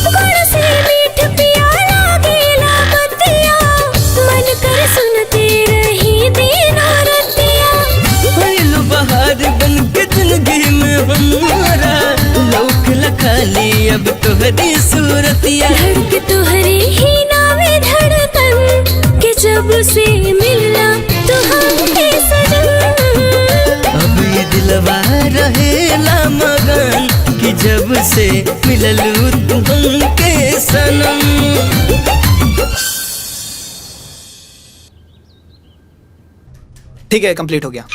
गुड़ से मीठ प्याला गेला बतिया, मन कर सुनते रही दीना रतिया। भइल बहार बन के जिंदगी में हमारा, लौक लखाली अब तोहरी सूरतिया। धड़क तोहरे ही नावे धड़कन, कि जब से मिलना तो हमके सजन। अब ये दिलवा रहेला मगन, कि जब से मिललू तू हमके सनम। ठीक है, कंप्लीट हो गया।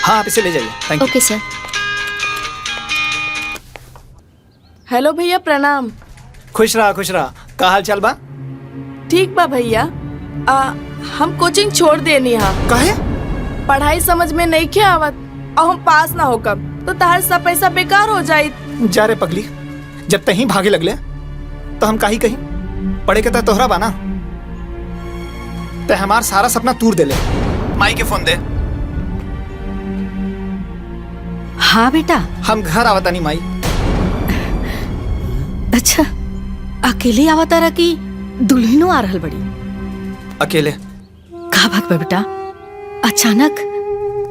हाँ, आप इसे ले जाइए। Thank you. Okay sir. Hello भैया, प्रणाम। खुश रहा खुश रहा। का हाल चाल बा? ठीक बा भैया। हम कोचिंग छोड़ देनी हा। काहे? पढ़ाई समझ में नहीं के आवत और हम पास ना होकब तो तहार सब पैसा बेकार हो जाई। जा रे पगली, जब तही भागे लगले तो हम काही कहीं पढ़े के तह तोहरा बाना, ते हमार सारा सपना तूर देले। माई के फोन दे। हाँ बेटा। हम घर आवतानी माई। अच्छा, अकेले आवता रहा कि दुल्हनो आ रहल बड़ी? अकेले। का बात बा बेटा, अचानक?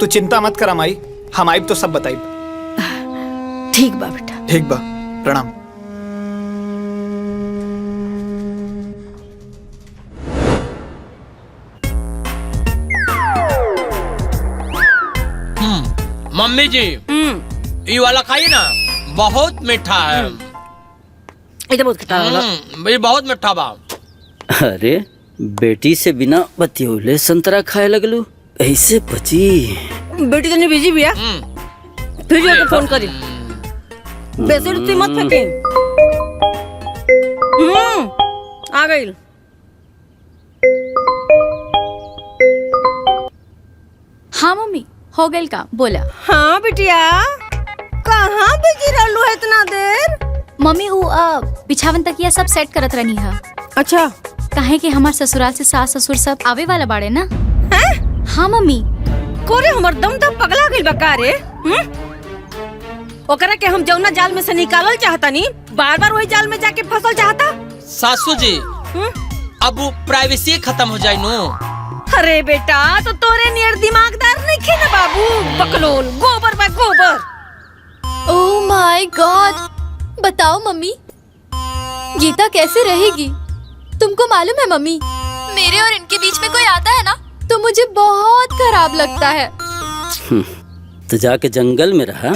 तू चिंता मत करा माई, हम आइब तो सब बताइब। ठीक बा बेटा। ठीक बा, प्रणाम। मम्मी जी, ये वाला खाइए ना, बहुत मीठा है। इधर बहुत खट्टा वाला। ये बहुत मीठा बा। अरे बेटी से बिना बतियौले संतरा खाए लगलू, ऐसे बची? बेटी तनी बिजी बिया, फिर जाके फोन करी। बेसिड मत फेंकी। आ गई। हाँ मम्मी, हो गई का बोला। हाँ बिटिया, कहाँ बिजी रहलू है इतना देर? मम्मी वो बिछावन तकिया सब सेट करत रहनी है। अच्छा। काहे कि हमार ससुराल से सास ससुर सब आवे वाला बाड़े ना। हैं? हाँ मम्मी। कोरे हमर दम तो पगला गइल बा का रे? ओकरा के हम जौना जाल में से निकालल चाहता नी, बार बार वही जाल में जाके फंसल चाहता। सासू जी, अब वो प्राइवेसी खत्म हो जाए नो। अरे बेटा, तो तोरे नियर दिमागदार नहीं खे ना बाबू, बकलोल, गोबर बा गोबर। ओह माय गॉड, बताओ मम्मी, गीता कैसे रहेगी? तुमको मालूम है मम्मी, मेरे और इनके बीच में कोई आता है ना तो मुझे बहुत खराब लगता है। तो जाके जंगल में रहा,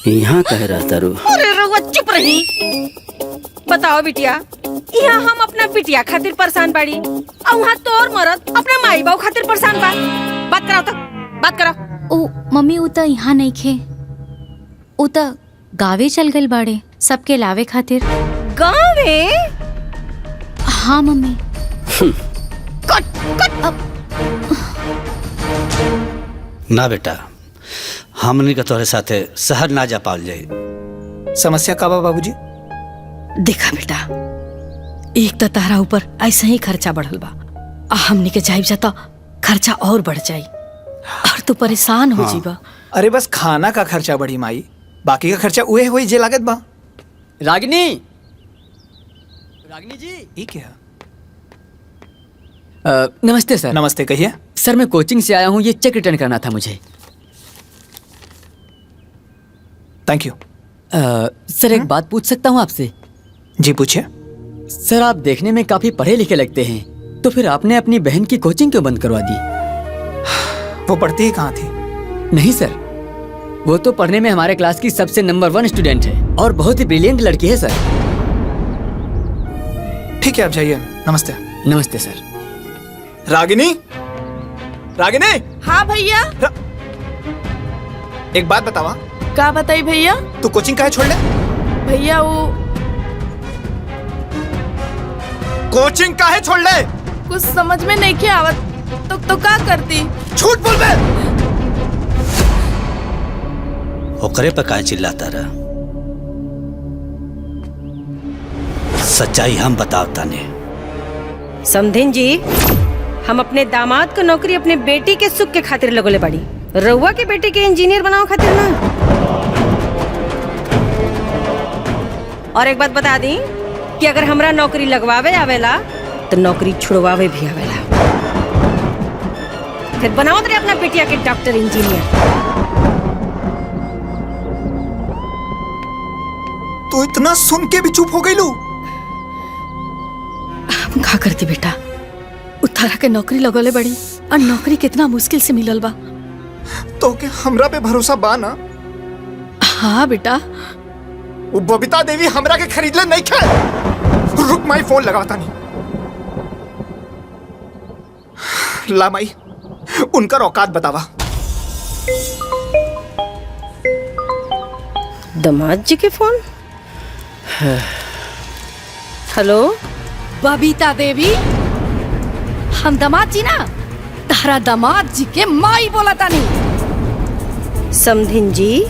यहाँ कह रहा तारू? अरे रउआ चुप रही। बताओ बिटिया, यहाँ हम अपना बिटिया खातिर परेशान बाड़ी और वहाँ तोर मरद अपने माई बाबू खातिर परेशान बा। बात कराओ तो, बात कराओ। ओ मम्मी, वो तो यहाँ नहीं खे, वो तो गावे चल गए बाड़े सबके लावे खातिर। गावे? हाँ मम्मी। कट कट। ना बेटा, हमनी के तोरे साथे शहर ना जा पाल जाए। समस्या का बा बाबूजी? देखा बेटा, एक तो तारा ऊपर ऐसे ही खर्चा बढ़ल बा, हमनी के जाइब जाता खर्चा और बढ़ जाई और तू परेशान हो जीबा। अरे बस खाना का खर्चा बढ़ी माई, बाकी का खर्चा उहे होई जे लागत बा। रागिनी, रागिनी जी, ये क्या? नमस्ते सर। नमस्ते, कहिए। सर मैं कोचिंग से आया हूँ, ये चेक रिटर्न करना था मुझे। Thank you. सर एक बात पूछ सकता हूँ आपसे? जी पूछिए। सर आप देखने में काफी पढ़े लिखे लगते हैं, तो फिर आपने अपनी बहन की कोचिंग क्यों बंद करवा दी? वो पढ़ती ही कहाँ थी? नहीं सर, वो तो पढ़ने में हमारे क्लास की सबसे नंबर 1 स्टूडेंट है और बहुत ही ब्रिलियंट लड़की है सर। ठीक है, आप जाइए। नमस्ते। नमस्ते सर। रागिनी, रागिनी। हाँ भैया। एक बात बतावा। का बताई भैया? तू कोचिंग काहे छोड़ ले? भैया वो कोचिंग काहे छोड़ ले? कुछ समझ में नहीं के आवत तो का करती? झूठ बोल बे। ओकरे पे काहे चिल्लाता रहा? सच्चाई हम बतावता ने। समधिन जी, हम अपने दामाद को नौकरी अपने बेटी के सुख के खातिर लगोले पड़ी, रउआ के बेटे के इंजीनियर बनाओ खातिर ना। और एक बात बता दी कि अगर हमरा नौकरी लगवावे आवेला तो नौकरी छुड़वावे भी आवेला। फिर बनाओ तेरे अपना बेटिया के डॉक्टर इंजीनियर। तू इतना सुन के भी चुप हो गई लू? हम का करती बेटा, उतारा के नौकरी लगोले बड़ी और नौकरी कितना मुश्किल से मिलल बा। तो के हमरा पे भरोसा बा ना? हाँ बेटा। वो बबीता देवी हमरा के खरीद ले नहीं खे। रुक माई, फोन लगाता नहीं। ला माई, उनका औकात बतावा। दामाद जी के फोन। हेलो बबीता देवी, हम दामाद जी ना, तारा दामाद जी के माई बोला तानी। समधिन जी,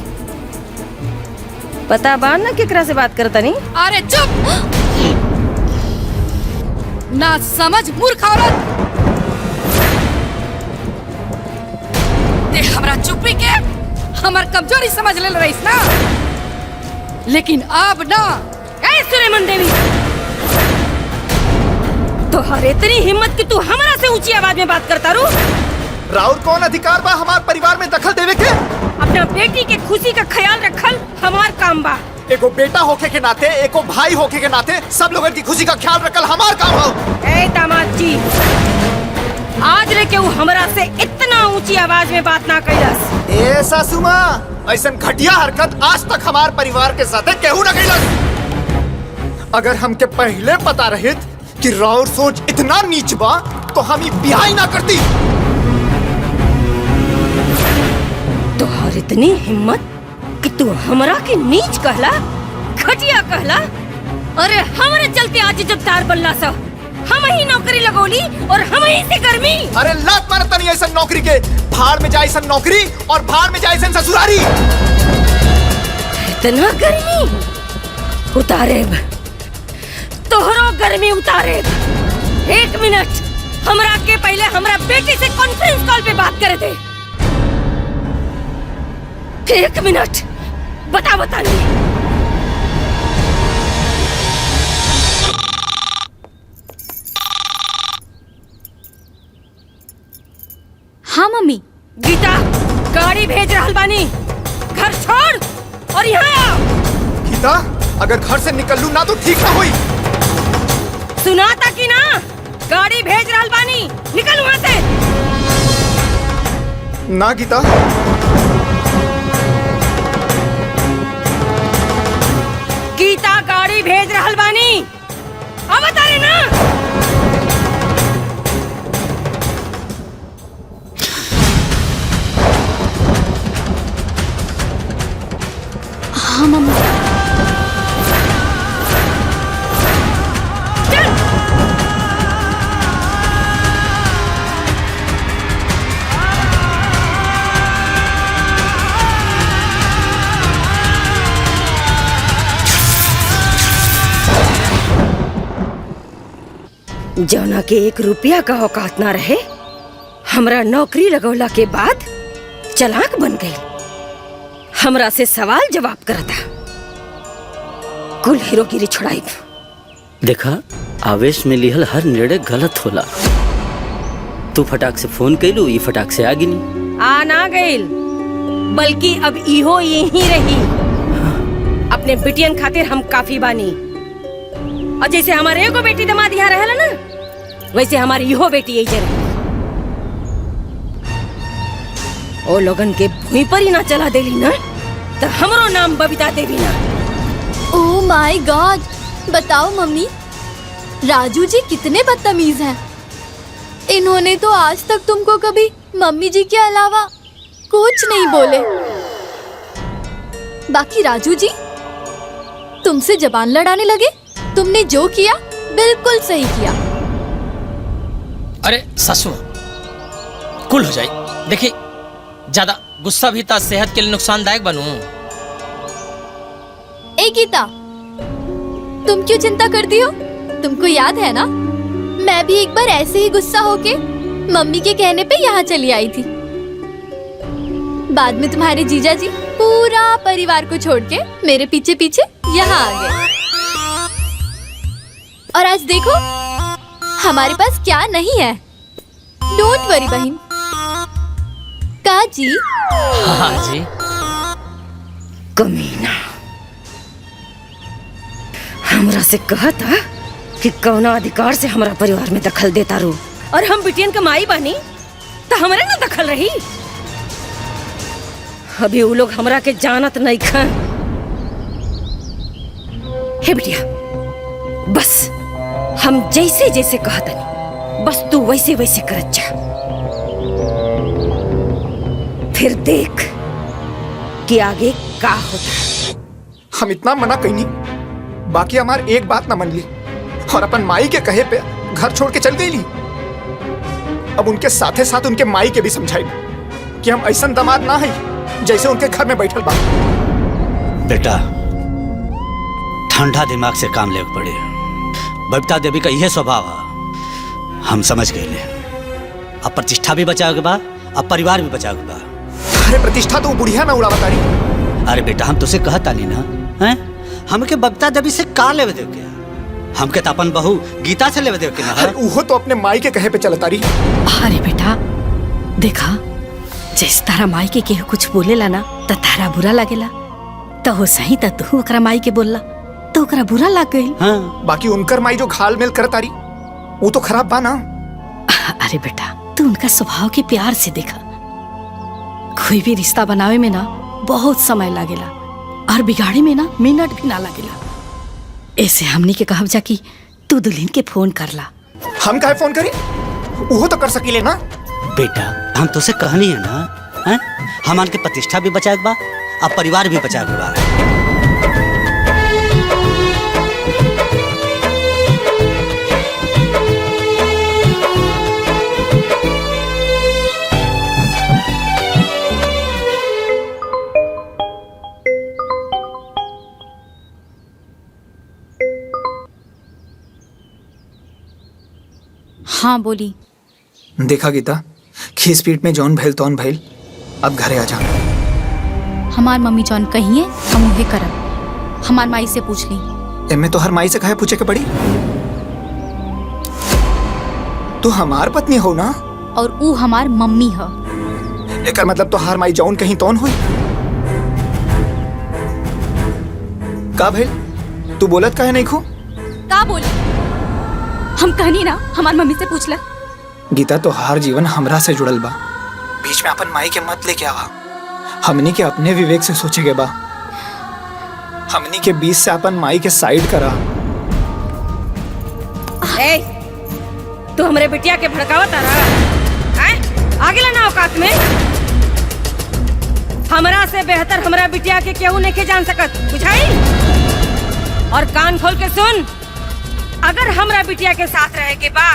पता बा ना केकरा से बात करता नहीं? अरे चुप ना समझ मूर्ख औरत। ते हमरा चुप्पी के हमर कमजोरी समझ ले रहीस ना, लेकिन अब ना। ए सुलेमान देवी, तोहरे इतनी हिम्मत कि तू हमरा से ऊंची आवाज में बात करता रू? राउर कौन अधिकार बा हमार परिवार में दखल देवे के? अपना बेटी के खुशी का ख्याल रखल हमार काम बा। एको बेटा होके के नाते, एको भाई होके के नाते सब लोगों की खुशी का ख्याल रखल हमार काम हो। ए दामाद जी, आज लेके वो हमरा से इतना ऊंची आवाज में बात ना कैलस। ए सासू माँ, ऐसन घटिया हरकत आज तक हमार परिवार के साथ केहू न कैलस। अगर हमके पहले पता रहित कि राउर सोच इतना नीच बा तो हम ही ब्याह ही ना करती। तोहर इतनी हिम्मत कि तू हमरा के नीच कहला, घटिया कहला। अरे हमरे चलते आज इज्जतदार बनला सा, हम ही नौकरी लगोली और हम ही से गर्मी। अरे लात मारता नहीं ऐसा नौकरी के। भाड़ में जाए ऐसा नौकरी और भाड़ में जाए ऐसा ससुरारी। इतना गर्मी उतारेब, तोहरो गर्मी उतारेब। एक मिनट, हमरा के पहले हमरा बेटी से कॉन्फ्रेंस कॉल पे बात करे थे। एक मिनट, बता नहीं। हाँ मम्मी। गीता, गाड़ी भेज रहल बानी, घर छोड़ और यहाँ आ। गीता, अगर घर से निकलूं ना तो ठीक ना हुई। सुना था कि ना, गाड़ी भेज रहल बानी, निकल वहाँ से। ना गीता। गीता, गाड़ी भेज रहल बानी, अब बता रहे ना। हाँ मम्मी। जौना के 1 रुपया का औकात ना रहे, हमरा नौकरी लगौला के बाद चालाक बन गई, हमरा से सवाल जवाब करता। कुल हीरोगिरी छुड़ाई। देखा, आवेश में लिहल हर निर्णय गलत होला। तू फटाक से फोन कैलू, ये फटाक से आ गिनी। आ ना गईल, बल्कि अब इहो यही रही। अपने बिटियन खातिर हम काफी बानी, और जैसे हमारे एगो बेटी दामाद यहाँ रहला ना, वैसे हमारी इहो बेटी यही रही। ओ लोगन के भूमि पर ही ना चला देली ना तो हमरो नाम बबीता देवी ना। ओह माय गॉड, बताओ मम्मी, राजू जी कितने बदतमीज हैं। इन्होंने तो आज तक तुमको कभी मम्मी जी के अलावा कुछ नहीं बोले। बाकी राजू जी तुमसे जबान लड़ाने लगे। तुमने जो किया बिल्कुल सही किया। अरे ससुर कुल हो जाए। देखिए ज्यादा गुस्सा भी था सेहत के लिए नुकसानदायक बनू। ए गीता, तुम क्यों चिंता करती हो? तुमको याद है ना, मैं भी एक बार ऐसे ही गुस्सा होके मम्मी के कहने पे यहाँ चली आई थी। बाद में तुम्हारे जीजा जी पूरा परिवार को छोड़ के मेरे पीछे पीछे यहाँ आ गए। और आज देखो हमारे पास क्या नहीं है। डोंट वरी बहन। का जी? हाँ जी। कमीना, हमरा से कहा था कि कौना अधिकार से हमारा परिवार में दखल देता रू, और हम बिटियन का माई बनी तो हमारे ना दखल रही। अभी वो लोग हमरा के जानत नहीं खान। हे बिटिया, बस हम जैसे जैसे कहतनी बस तू वैसे वैसे करत जा। फिर देख कि आगे का होता। हम इतना मना कहीं नहीं, बाकी हमार एक बात ना मन ली और अपन माई के कहे पे घर छोड़ के चल गई ली। अब उनके साथे साथ उनके माई के भी समझाई कि हम ऐसा दामाद ना है जैसे उनके घर में बैठल बा। बेटा ठंडा दिमाग से काम लेके पड़े। बबीता देवी का यह स्वभाव है, हम समझ गए। अब प्रतिष्ठा भी बचाओगे बा, अब परिवार भी बचाओगे बा। अरे प्रतिष्ठा तो बुढ़िया ना उड़ा बता रही। अरे बेटा हम तुझसे कहता नहीं ना, हैं? हमके बबीता देवी से का लेवे देव के? हमके तो अपन बहू गीता से लेवे देव के ना। वो तो अपने माई के कहे पे चलता रही। अरे बेटा देखा, जैसे तारा माई के केहू कुछ बोलेला ना तो तारा बुरा लागेला, तो हो सही तो तू ओकरा माई के बोलला तो ओकरा बुरा लाग गई। हाँ। बाकी उनकर माई जो घाल मेल करता रही वो तो खराब बा ना। अरे बेटा तू उनका स्वभाव के प्यार से देखा। कोई भी रिश्ता बनावे में ना बहुत समय लागेला और बिगाड़े में ना मिनट भी ना लागेला। ऐसे हमनी के कहब जा कि तू दुल्हन के फोन करला। हम काहे फोन करी? वो तो कर सकीले ना। बेटा हम तुझसे कहनी है ना, हैं? हमान के प्रतिष्ठा भी बचाए बा, अब परिवार भी बचाए बा। हाँ बोली। देखा गीता, खीस पीट में जौन भैल तौन भैल, अब घरे आ जा। हमार मम्मी जौन कहिए हम उहे करब। हमार माई से पूछ ली। एमे तो हर माई से कहे पूछे के पड़ी। तू हमार पत्नी हो ना, और ऊ हमार मम्मी है। एकर मतलब तो हर माई जौन कहीं तौन हुई। का भैल तू बोलत काहे नहीं खो? का बोली? हम कहनी ना हमार मम्मी से पूछ ले। गीता तो हर जीवन हमरा से जुड़ल बा, बीच में अपन माई के मत लेके आवा। हमनी के अपने विवेक से सोचे के बा। हमनी के बीच से अपन माई के साइड करा। ए, तू हमरे बिटिया के भड़कावत आ रहा है? आगे लाना औकात में। हमरा से बेहतर हमरा बिटिया के केहू नहीं के जान सकत, बुझाई? और कान खोल के सुन, अगर हमरा बिटिया के साथ रहे के बा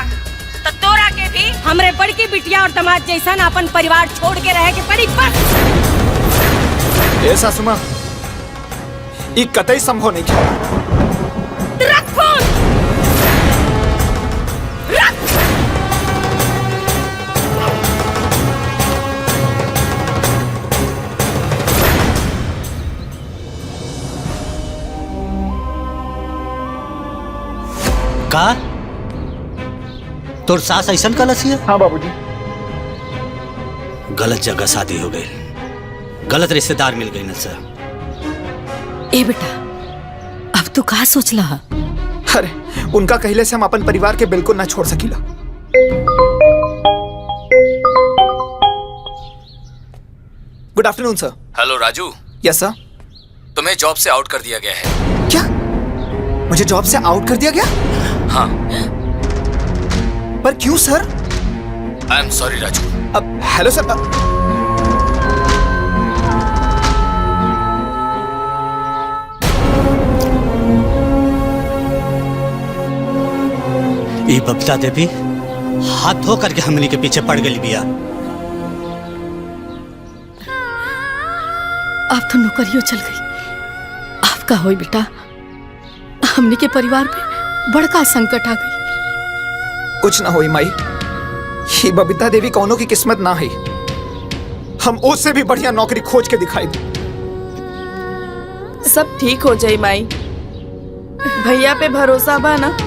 तो तोरा के भी हमरे बड़की बिटिया और दामाद जैसा अपन परिवार छोड़ के रहे के पड़ी। बस ए सासुमा, ई कतई संभव नहीं है। रख फोन, रख। का तोर सास ऐसन कलसी है? हाँ बाबूजी। गलत जगह शादी हो गई, गलत रिश्तेदार मिल गई न सर। ए बेटा अब तू का सोचला? अरे उनका कहले से हम अपन परिवार के बिल्कुल ना छोड़ सकीला। गुड आफ्टरनून सर। हेलो राजू। यस सर। तुम्हें जॉब से आउट कर दिया गया है। क्या? मुझे जॉब से आउट कर दिया गया? हाँ। पर क्यों sir? I am sorry Raju. अब हेलो सर। ये बबीता देवी हाथ धो करके हमनी के पीछे पड़ गई बिया। आप तो नौकरियों चल गई। आपका होई बेटा, हमनी के परिवार पे बड़का संकट आ गई। कुछ ना होई माई, ये बबीता देवी कौनों की किस्मत ना है। हम उससे भी बढ़िया नौकरी खोज के दिखाई दे। सब ठीक हो जाई माई, भैया पे भरोसा बा ना।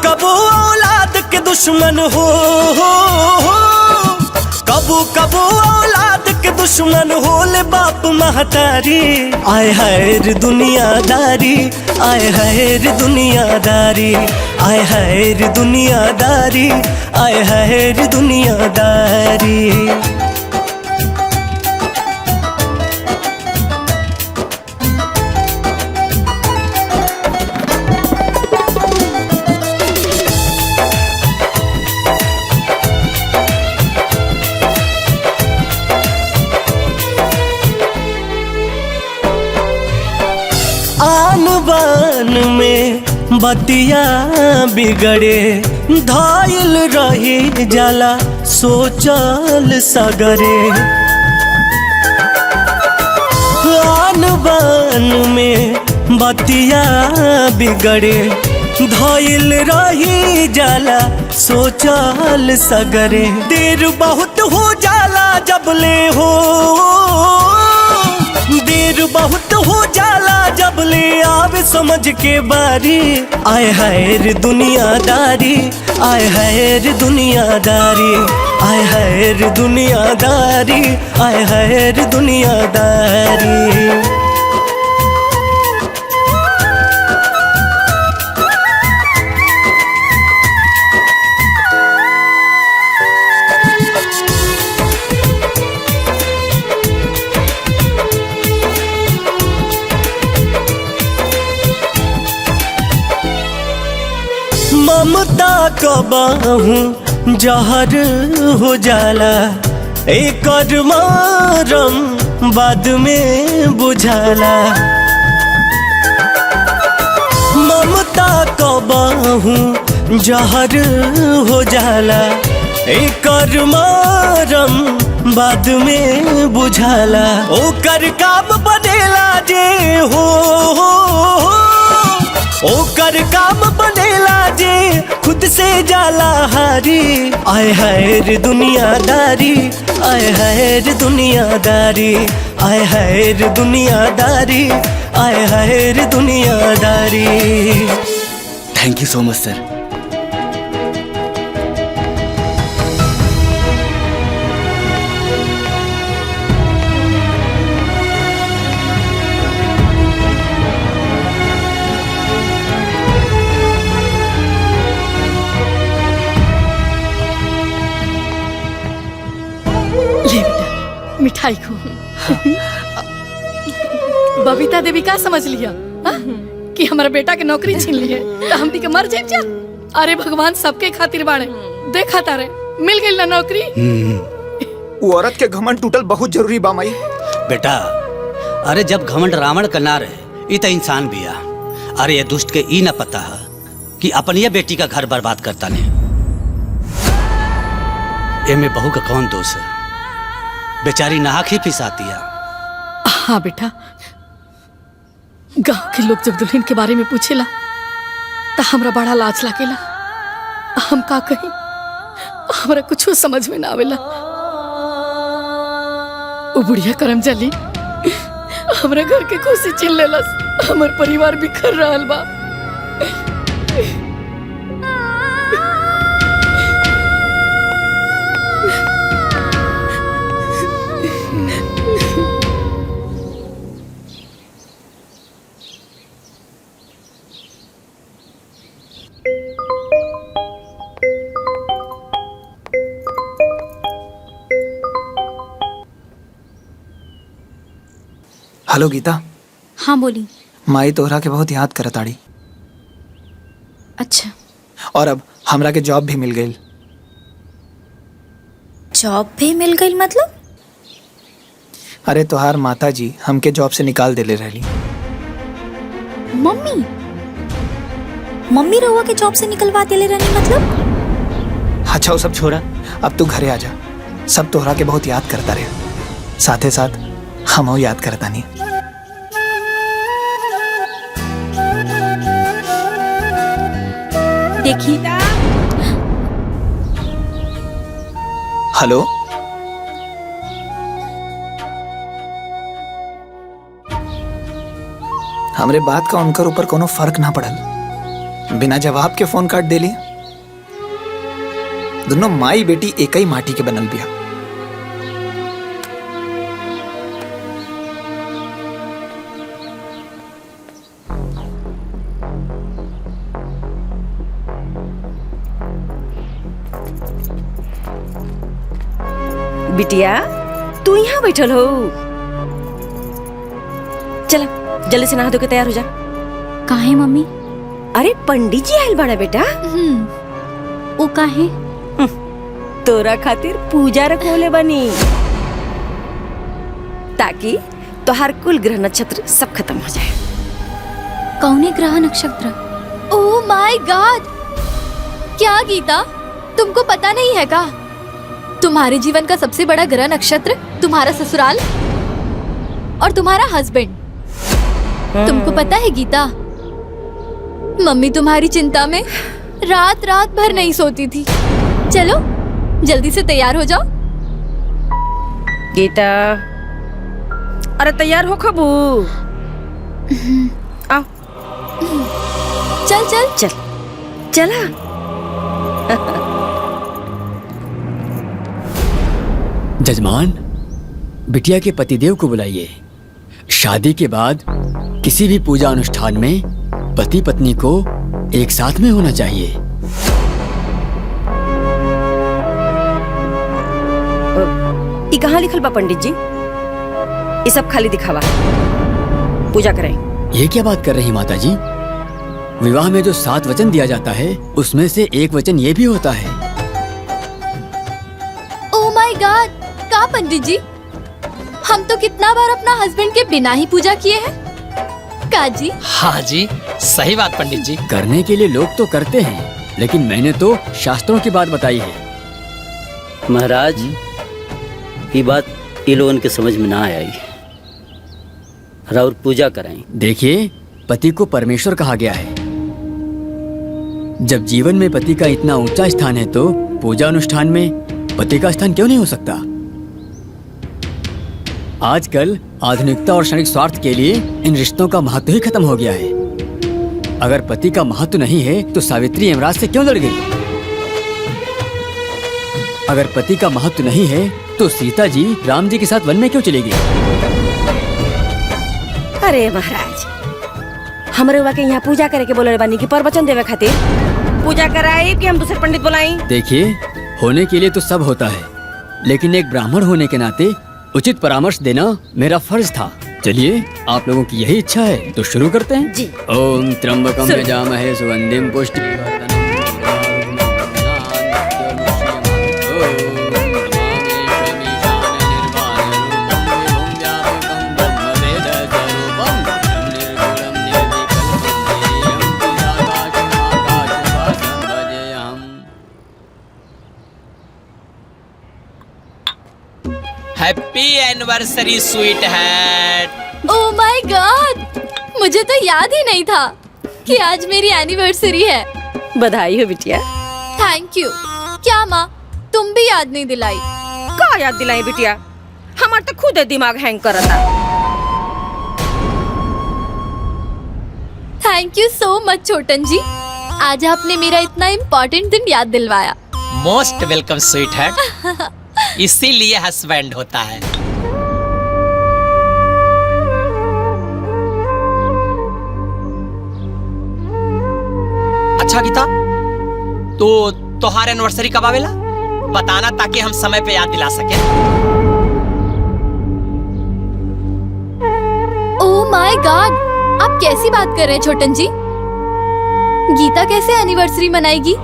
कबो औलाद के दुश्मन हो, कबो कबो औलाद के दुश्मन होले बाप महतारी। आए हाय रे दुनियादारी, आए हाय रे दुनियादारी, आए हाय रे दुनियादारी, आए हाय रे दुनियादारी। आन बान में बतिया बिगड़े, धायल रही जाला सोचल सगरे। आन बान में बतिया बिगड़े, धायल रही जाला सोचल सगरे। देर बहुत हो जाला जब ले हो, देर बहुत हो जाला जब ले आवे समझ के बारी। आए हाय रे दुनियादारी, आए हाय रे दुनियादारी, आए हाय रे दुनियादारी, आए हाय रे दुनियादारी। ममता कबाहूँ जहर हो जाला, एक मारम बाद में बुझाला। ममता कबाहूँ जहर हो जाला, एक मारम बाद में बुझाला। ओकर काम बनेला जे हो, ओकर काम बनेला जे खुद से जाला हारी। आए हाय रे दुनियादारी, आए हाय रे दुनियादारी, आए हाय रे दुनियादारी, आए हाय रे दुनियादारी। थैंक यू सो मच सर। ले बेटा मिठाई खो। बबीता देवी का समझ लिया कि हमारा बेटा के नौकरी छीन लिए तो हम दी के मर जाए जा। अरे भगवान सबके खातिर बाड़े, देखा तारे मिल गई ना नौकरी। वो औरत के घमंड टूटल बहुत जरूरी बा माई। बेटा अरे जब घमंड रावण का ना रहे ये तो इंसान भी आ। अरे ये दुष्ट के ई ना पता है कि अपनी ये बेटी का घर बर्बाद करता ने। ये में बहू का कौन दोष है? बेचारी नाहक ही फिसाती है। हाँ बेटा, गांव के लोग जब दुल्हन के बारे में पूछेला तो हमरा बड़ा लाज लागेला। हम का कही, हमरा कुछ समझ में ना आवेला। वो बुढ़िया करम जली हमरा घर के खुशी छीन लेलस, हमर परिवार बिखर रहल बा। हेलो गीता। हाँ बोली। माई तोहरा के बहुत याद करत आड़ी। अच्छा, और अब हमरा के जॉब भी मिल गई। जॉब भी मिल गई मतलब? अरे तोहार माता जी हमके जॉब से निकाल देले रहली। मम्मी रहुआ के जॉब से निकलवा देले रहनी मतलब? अच्छा वो सब छोड़ा, अब तू घरे आ जा। सब तोहरा के बहुत याद करता रहे, साथे साथ हम याद करता नहीं। देखी। हेलो, हमरे बात का उनकर ऊपर कोनो फर्क ना पड़ल। बिना जवाब के फोन काट देली। दोनों माई बेटी एक ही माटी के बनल बिया। बिटिया तू यहाँ बैठल हो, चल जल्दी से नहा धो के तैयार हो जा। काहे मम्मी? अरे पंडित जी आयल बड़ा बेटा। वो काहे? तोरा खातिर पूजा रखोले बनी, ताकि तोहार कुल ग्रह नक्षत्र सब खत्म हो जाए। कौने ग्रह नक्षत्र? ओह माय गॉड! क्या गीता, तुमको पता नहीं है का? तुम्हारे जीवन का सबसे बड़ा ग्रह नक्षत्र तुम्हारा ससुराल और तुम्हारा हस्बैंड। तुमको पता है गीता, मम्मी तुम्हारी चिंता में रात रात भर नहीं सोती थी। चलो जल्दी से तैयार हो जाओ। गीता, अरे तैयार हो खबू। आओ चल चल चल चला। जजमान, बिटिया के पतिदेव को बुलाइए। शादी के बाद किसी भी पूजा अनुष्ठान में पति पत्नी को एक साथ में होना चाहिए। ये कहाँ लिखल बा पंडित जी? ये सब खाली दिखावा। पूजा करें। ये क्या बात कर रही माता जी? विवाह में जो 7 वचन दिया जाता है उसमें से एक वचन ये भी होता है। ओह माय गॉड! का पंडित जी, हम तो कितना बार अपना हस्बैंड के बिना ही पूजा किए हैं। काजी? हाँ जी, सही बात पंडित जी। करने के लिए लोग तो करते हैं, लेकिन मैंने तो शास्त्रों की बात बताई है। महाराज, ये बात ये लोगों के समझ में ना आई। और पूजा कराएं। देखिए, पति को परमेश्वर कहा गया है। जब जीवन में पति का इतना ऊंचा स्थान है तो पूजा अनुष्ठान में पति का स्थान क्यों नहीं हो सकता? आजकल आधुनिकता और क्षणिक स्वार्थ के लिए इन रिश्तों का महत्व ही खत्म हो गया है। अगर पति का महत्व नहीं है तो सावित्री यमराज से क्यों लड़ गई? अगर पति का महत्व नहीं है तो सीता जी राम जी के साथ वन में क्यों चली गई? अरे महाराज, हमरे हुआ के यहाँ पूजा करे के बोले बानी की प्रवचन देवे खातिर पूजा कराई कि हम दूसरे पंडित बुलाई? देखिए, होने के लिए तो सब होता है, लेकिन एक ब्राह्मण होने के नाते उचित परामर्श देना मेरा फर्ज था। चलिए, आप लोगों की यही इच्छा है तो शुरू करते हैं जी। ओम त्र्यंबकम यजामहे सुगंधिम पुष्टिवर्धनम। Happy anniversary sweetheart. Oh my God, मुझे तो याद ही नहीं था कि आज मेरी एनिवर्सरी है। बधाई हो बिटिया। Thank you. क्या माँ, तुम भी याद नहीं दिलाई? का याद दिलाई बिटिया, हमार तो खुद दिमाग हैंग करता। थैंक यू सो मच छोटन जी, आज आपने मेरा इतना इम्पोर्टेंट दिन याद दिलवाया। Most welcome sweet heart. इसीलिए हस्बैंड होता है। अच्छा गीता, तो तोहार एनिवर्सरी कब आवेला? बताना ताकि हम समय पे याद दिला सके। ओह माय गॉड, आप कैसी बात कर रहे हैं छोटन जी? गीता कैसे एनिवर्सरी मनाएगी?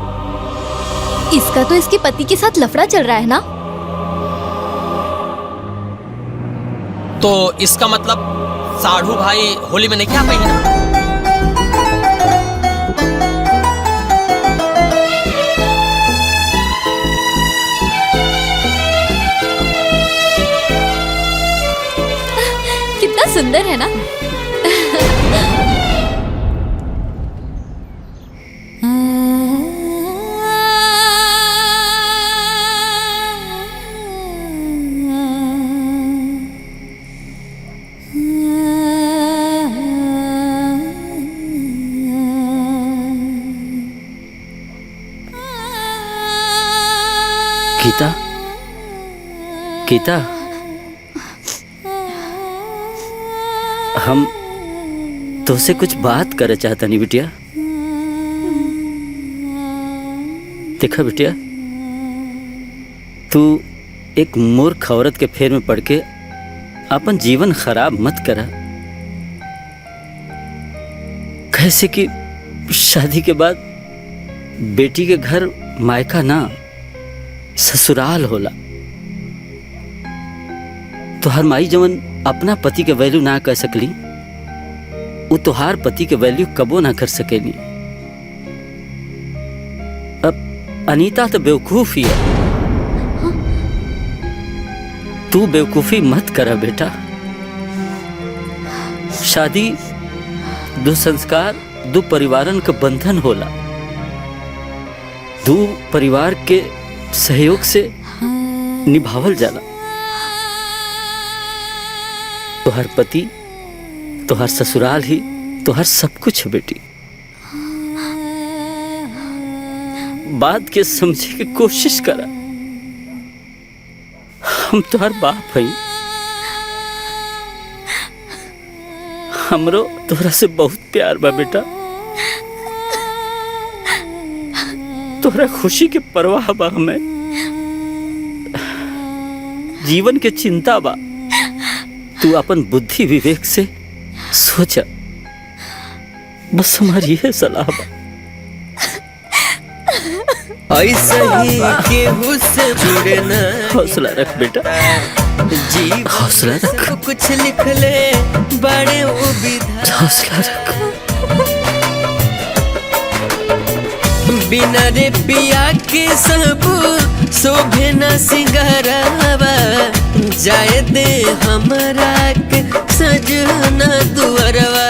इसका तो इसके पति के साथ लफड़ा चल रहा है ना। तो इसका मतलब साढ़ू भाई होली में नहीं क्या पहना? कितना सुंदर है ना। गीता, गीता, हम तुझसे कुछ बात करे चाहता नहीं बिटिया। देखा बिटिया, तू एक मूर्ख औरत के फेर में पड़ के अपन जीवन खराब मत करा। कैसे कि शादी के बाद बेटी के घर मायका ना ससुराल होला। तोहार माई जवन अपना पति के वैल्यू ना कर सकली, वो तोहार पति के वैल्यू कबो ना कर सकेली। अब अनीता तो बेवकूफ ही है। तू बेवकूफी मत करा बेटा। शादी दो संस्कार, दो परिवारन का बंधन होला। दो परिवार के सहयोग से निभावल जाला। तोहर पति, तोहर ससुराल ही तोहर सब कुछ है बेटी। बात के समझे की कोशिश करा। हम तोहर बाप हई। हमरो तोहरा से बहुत प्यार बा बेटा। तोहरा खुशी के परवाह बा हमें। जीवन के चिंता बा। तू अपन बुद्धि विवेक से सोचा। बस हमारी यह सलाह बा। ऐसे ही केहू से जुड़े ना। हौसला रख बेटा, हौसला रख। कुछ लिख ले बड़े हौसला रख। बिना रे पिया के सब शोभे न सिंगारवा। जाए दे हमरा के सजना दुअरवा।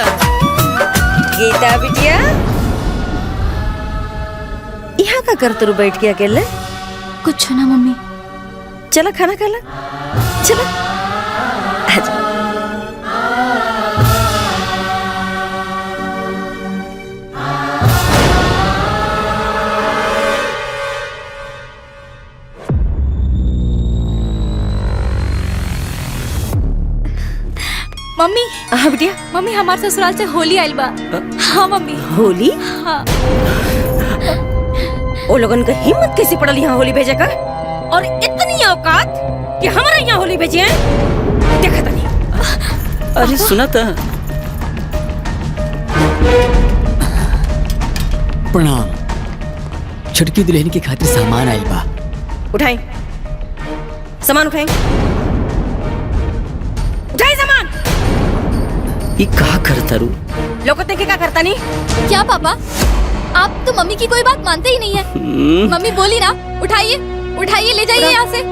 गीता बिटिया, यहाँ का कर तू बैठ के अकेले? कुछ ना मम्मी। चला खाना खा ला। चला आजा। मम्मी। हाँ बिटिया। मम्मी, हमारे ससुराल से होली आइल बा। हाँ मम्मी। होली? हाँ। ओ लोगन का हिम्मत कैसे पड़ल यहाँ होली भेजे का? और इतनी औकात कि हमारा यहाँ होली भेजे हैं? देखा था नहीं। अरे सुना था। प्रणाम। छुटकी दुल्हन की खातिर सामान आइल बा। उठाई सामान, उठाई उठाई सामान। ये कहा करता रू? लोगों देखे क्या करता नहीं? क्या पापा, आप तो मम्मी की कोई बात मानते ही नहीं है। मम्मी बोली ना, उठाइए उठाइए, ले जाइए यहाँ से।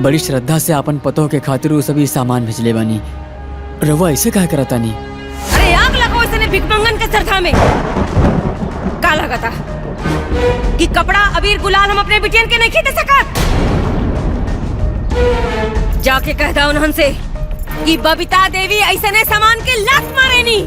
बड़ी श्रद्धा से अपन पतों के खातिर वो सभी सामान भेजले बानी। रवा ऐसे कहा करता नहीं? अरे आग लगाओ इसने भिख मंगन के सरधा में। का लगा था? कि कपड़ा अबीर गुलाल हम अपने बिटियन के नहीं खींच सकत। जाके कह दा उन्हन से कि बबीता देवी ऐसे ने सामान के लात मारेनी।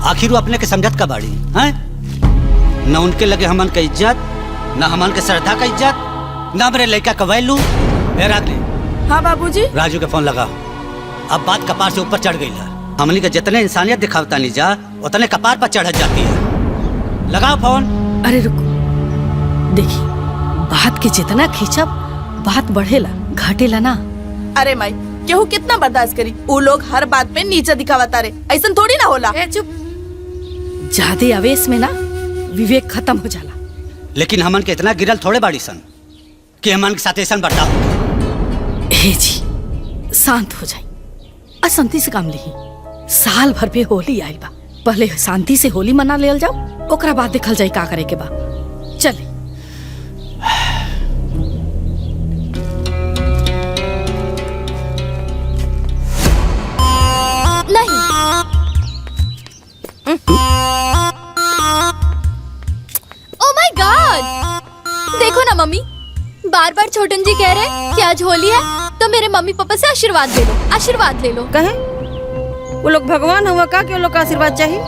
आखिर वो अपने के समझत का बाड़ी हैं? न उनके लगे हमन का इज्जत, न हमन के श्रद्धा का इज्जत, न हमरे लड़का का वैल्यू। रागनी, हाँ बाबूजी। राजू के फोन लगाओ। अब बात कपार से ऊपर चढ़ गई है। हमनी के जितने इंसानियत दिखावता नहीं जा उतने कपार पर चढ़ जाती है। लगाओ फोन। अरे रुको, देखी बात के जितना खींचब बात बढ़ेला घटेला ना। अरे माई केहू कितना बर्दाश्त करी, वो लोग हर बात पे नीचे दिखावता रे, ऐसा थोड़ी ना होला। चुप, ज्यादा आवेश में ना विवेक खत्म हो जाला। लेकिन हमन के इतना गिरल थोड़े बाड़ी सन कि हमन के साथ ऐसा बर्ताव। हे जी शांत हो जाई, अशांति से काम ली। साल भर पे होली आइल बा, पहले शांति से होली मना लेल जाओ, ओकरा बाद देखल जाई का करे के बा। चले। नहीं ओ माय गॉड, देखो ना मम्मी, बार बार छोटन जी कह रहे हैं कि आज होली है तो मेरे मम्मी पापा से आशीर्वाद ले लो, आशीर्वाद ले लो। कहे वो लोग भगवान हुआ का कि वो लोग का आशीर्वाद चाहिए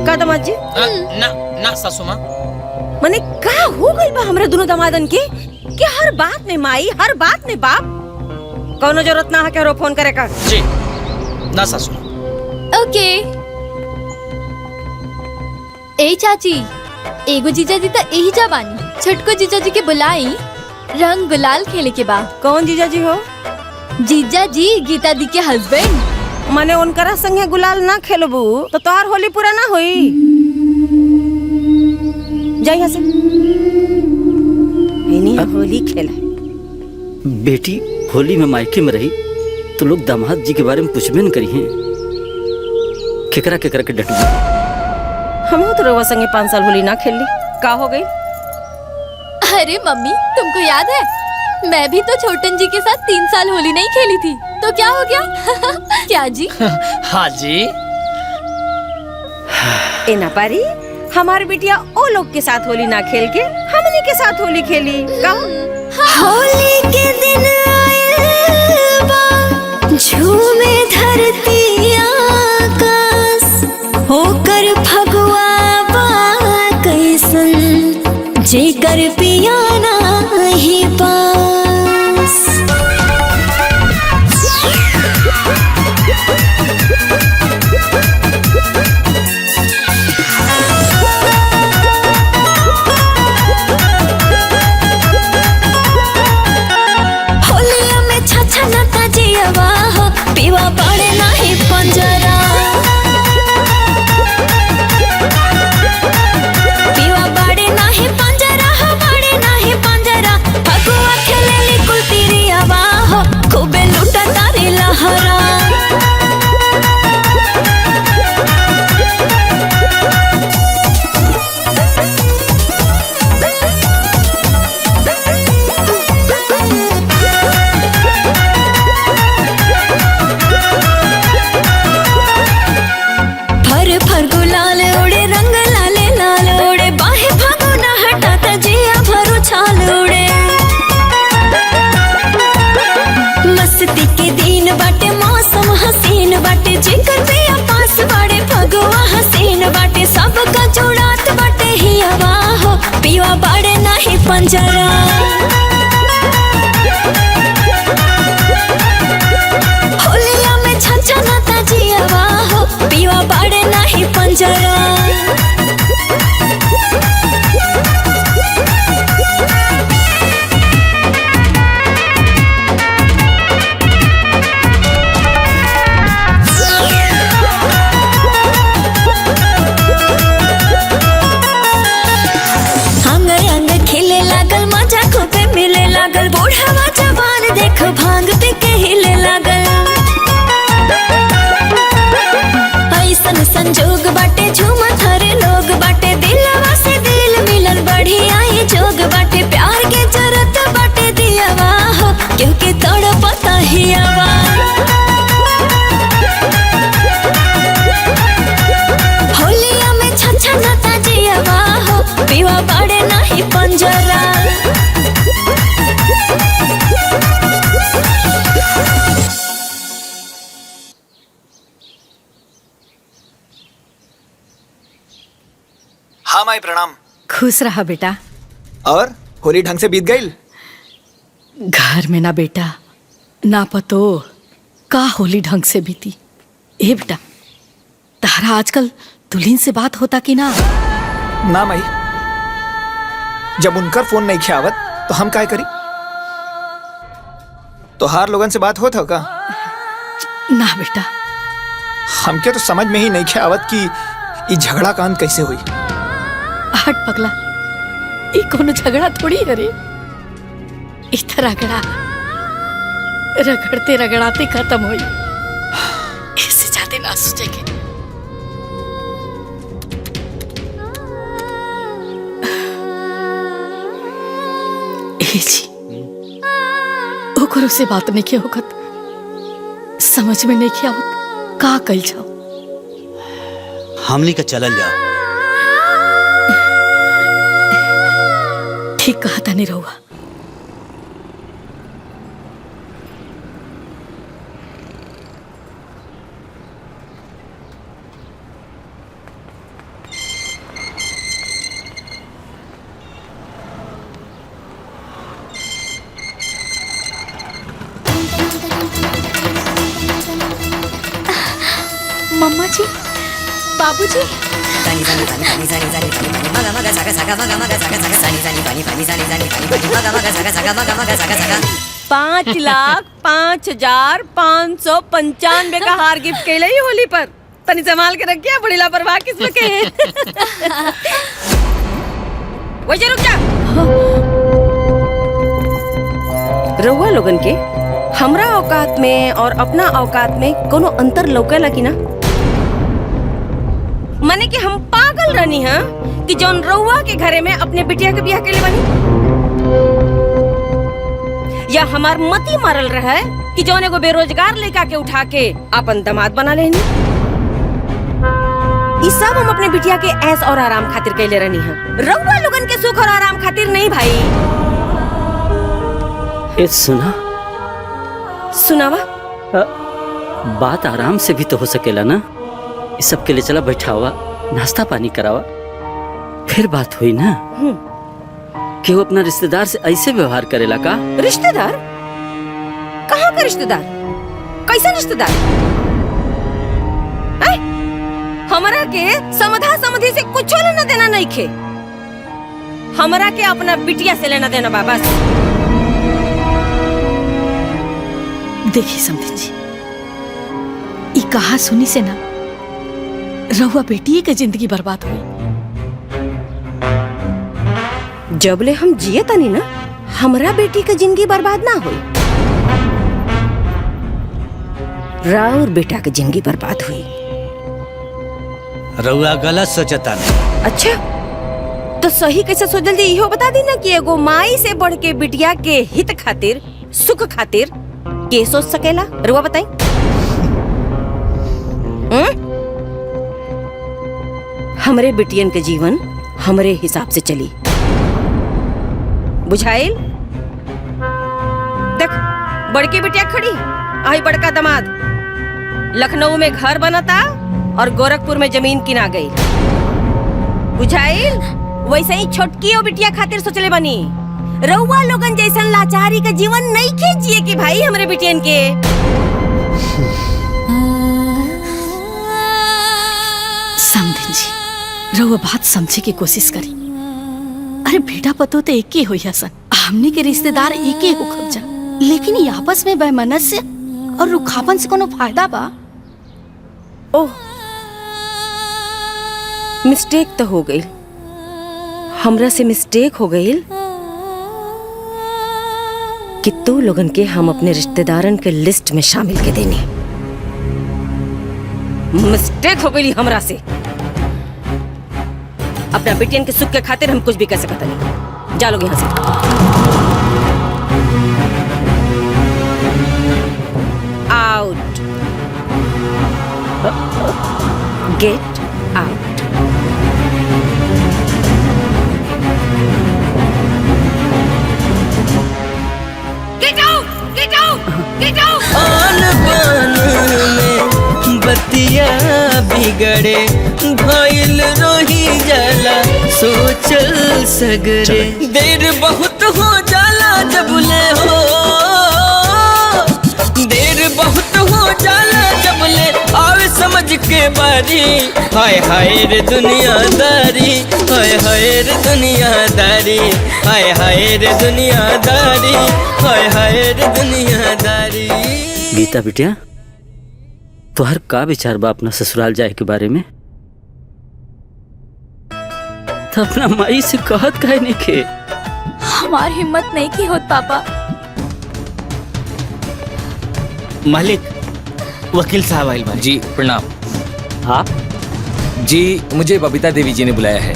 का दामाद जी? ना ना सासू माँ, मने का हो गई बा हमरा दोनों दामादन के कि हर बात में माई, हर बात में बाप। कौनो जरूरत ना है के फोन करे का। जी ना सासू माँ। ओके। ए चाची, एगो जीजा जी तो यही जवानी, छटको जीजा जी के बुलाई रंग गुलाल खेले के बाद। कौन जीजा जी हो? जीजा जी गीता दी के हस्बैंड। माने उनकरा संगे गुलाल ना खेलबू तो तोहार होली पूरा ना होई। जा यहाँ से। होली खेला। बेटी होली में मायके में रही तो लोग दामाद जी के बारे में पूछबे न करी हैं। केकरा केकरा के डटू। हम तो रवा संगे 5 साल होली ना खेल ली, का हो गई? अरे मम्मी तुमको याद है, मैं भी तो छोटन जी के साथ 3 साल होली नहीं खेली थी, तो क्या हो गया? क्या जी? हाँ जी। ए ना पारी, हमारी बिटिया ओ लोग के साथ होली ना खेल के हमनी के साथ होली खेली का? होली के दिन आए बा, झूमे धरती आकाश, होकर फगुआ बा कैसन, जेकर पिया नाही पास। होलिया में छछा नता जियवा हो, पीवा पड़े नाही पंजरा, पीवा पड़े नाही पंजरा हो, पड़े नाही पंजरा। फगुआ खेलेली कुलतिरियावा हो, खूबे लूटा तारी लहरा। फर फर गुलाल उड़े, रंग लाले लाल उड़े, बाहे भागो ना हटाता जिया भरो छाल उड़े। मस्ती के दिन बाटे, मौसम हसीन बाटे, जिकर पिया पास बाड़े, फगुआ हसीन बाटे, सबका जुड़ात बाटे ही हवा हो, पिया बाड़े नाही पंजरा। होलिया में छछा नता जियवा हो, पिया बाड़े नाही पंजरा। अंग अंग खिले लागल, मजा खूबे पियावा होलिया में छछनता जियावा हो पिवा बड़े नहीं पंजरा हाँ माई प्रणाम। खुश रहा बेटा। और होली ढंग से बीत गई? घर में ना बेटा ना पतो का होली ढंग से बीती। ए बेटा तारा आजकल दुल्हन से बात होता कि ना? ना माई, जब उनकर फोन नहीं खियावत तो हम काय करी? तोहार लोगन से बात होत हो का? ना बेटा। हमके तो समझ में ही नहीं खियावत कि ई झगड़ा का अंत कैसे हुई। हट पगला, ये कोनो झगड़ा थोड़ी है रे। इतना रगड़ा रगड़ते रगड़ाते खत्म हुई। इससे ज्यादा ना सोचेंगे। ओकरो से बात नहीं किया होगत, समझ में नहीं किया होत का कल जाओ। हमली का चलल जाओ। ठीक कहा था नहीं रहुआ। मम्मा जी, बाबूजी, पाँच लाख 5,0595 का हार गिफ्ट कैले ही होली पर। तनी संभाल के रखिया, बड़ी लापरवाह किस्म के हैं। वैसे रुक जा। रउआ लोगन के हमरा औकात में और अपना औकात में कोनो अंतर लौकेला कि ना? माने कि हम पागल रहनी है कि जौन रउआ के घरे में अपने बिटिया के बियाह के लिए बनी, या हमार मती मारल रहा कि जौन एगो बेरोजगार लड़का के उठा के अपन दामाद बना लेनी। ई सब हम अपने बिटिया के ऐश और आराम खातिर कैले रहनी है, रउआ लोगन के सुख और आराम खातिर नहीं भाई। ए सुना, सुनावा। बात आराम से भी तो हो सकेला ना। इस सब के लिए चला बैठावा, नाश्ता पानी करावा, फिर बात हुई ना। कि वो अपना रिश्तेदार से ऐसे व्यवहार करेला का? रिश्तेदार? कहाँ का रिश्तेदार? कैसा रिश्तेदार? हमरा के समधा समधी से कुछ लेना देना नहीं खे। हमरा के अपना बिटिया से लेना देना बा बस। देखिए समधी जी, ई कहा सुनी से ना रहुआ बेटी के जिंदगी बर्बाद हुई। जबले हम जिए तनी ना, हमरा बेटी के जिंदगी बर्बाद ना हुई। राउर बेटा के जिंदगी बर्बाद हुई। रउआ गलत सोचता नहीं। अच्छा तो सही कैसे सोचल जी, इहो बता दी ना कि एगो माई से बढ़ के बिटिया के हित खातिर, सुख खातिर के सोच सकेला? रुआ बताई। हमरे बिटियन के जीवन हमरे हिसाब से चली, बुझाइल? देख बड़की बिटिया खड़ी, आई बड़का दामाद लखनऊ में घर बनता और गोरखपुर में जमीन किना गई, बुझाइल? वैसे ही छोटकी ओ बिटिया खातिर सोचले बनी। रउआ लोगन जैसन लाचारी का जीवन नहीं खींचिए कि भाई हमरे बिटियन के। समझी जी, रहुआ बात समझे की कोशिश करी। अरे बेटा पतो तो एक ही हो सन, हमने के रिश्तेदार एक ही हो खब जा, लेकिन ये आपस में बेमनस्य और रुखापन से कोनो फायदा बा? ओह मिस्टेक तो हो गई, हमरा से मिस्टेक हो गई कि तू लोगन के हम अपने रिश्तेदारन के लिस्ट में शामिल के देनी। मिस्टेक हो गई हमरा से। अपना बेटियन के सुख के खातिर हम कुछ भी कर सकता नहीं। जा लोग यहाँ से। Get out. Get out, get out, get out. आन बान में बतिया बिगड़े भइल रोही जाला सोचल सगरे। देर बहुत हो जाला जबले हो, देर बहुत हो जाला जबले आवे समझ के बारी। हाय हाय रे दुनियादारी, हाय हाय रे दुनियादारी, हाय हाय रे दुनियादारी, हाय हाय रे दुनियादारी। गीता बिटिया, तोहर का विचार बा अपना ससुराल जाए के बारे में? तो अपना माई से कहत काहे नहीं के? हमार हिम्मत नहीं की होत पापा। मालिक, वकील साहब आइल बानी। जी प्रणाम। आप जी, मुझे बबीता देवी जी ने बुलाया है।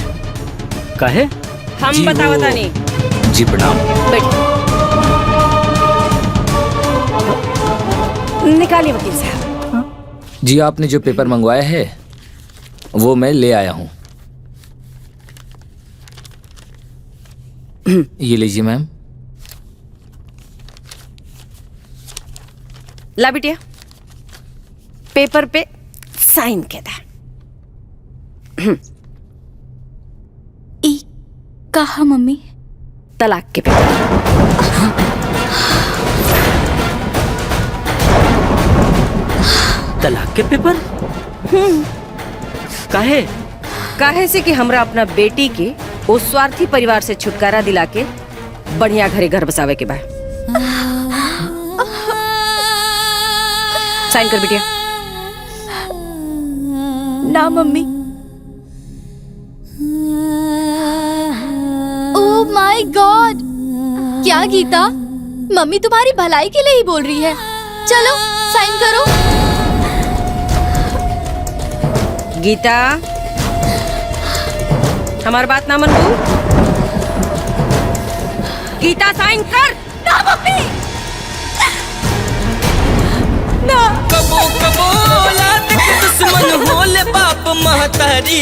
काहे? हम जी, बतावता वो- नहीं। जी प्रणाम। निकालिए वकील साहब। जी, आपने जो पेपर मंगवाया है वो मैं ले आया हूँ। ये लीजिए मैम। ला बिटिया, पेपर पे साइन के दा। ई कहा मम्मी? तलाक के पेपर। तलाक के पेपर? काहे? काहे से कि हमरा अपना बेटी के उस स्वार्थी परिवार से छुटकारा दिला के बढ़िया घरे घर बसावे के बा। साइन कर बिटिया। ना मम्मी। ओह माय गॉड! क्या गीता, मम्मी तुम्हारी भलाई के लिए ही बोल रही है। चलो साइन करो। गीता, हमारी बात ना मनबू? गीता साइन कर। ना मम्मी, ना। कबो कबो औलाद के दुश्मन होले बाप महतारी।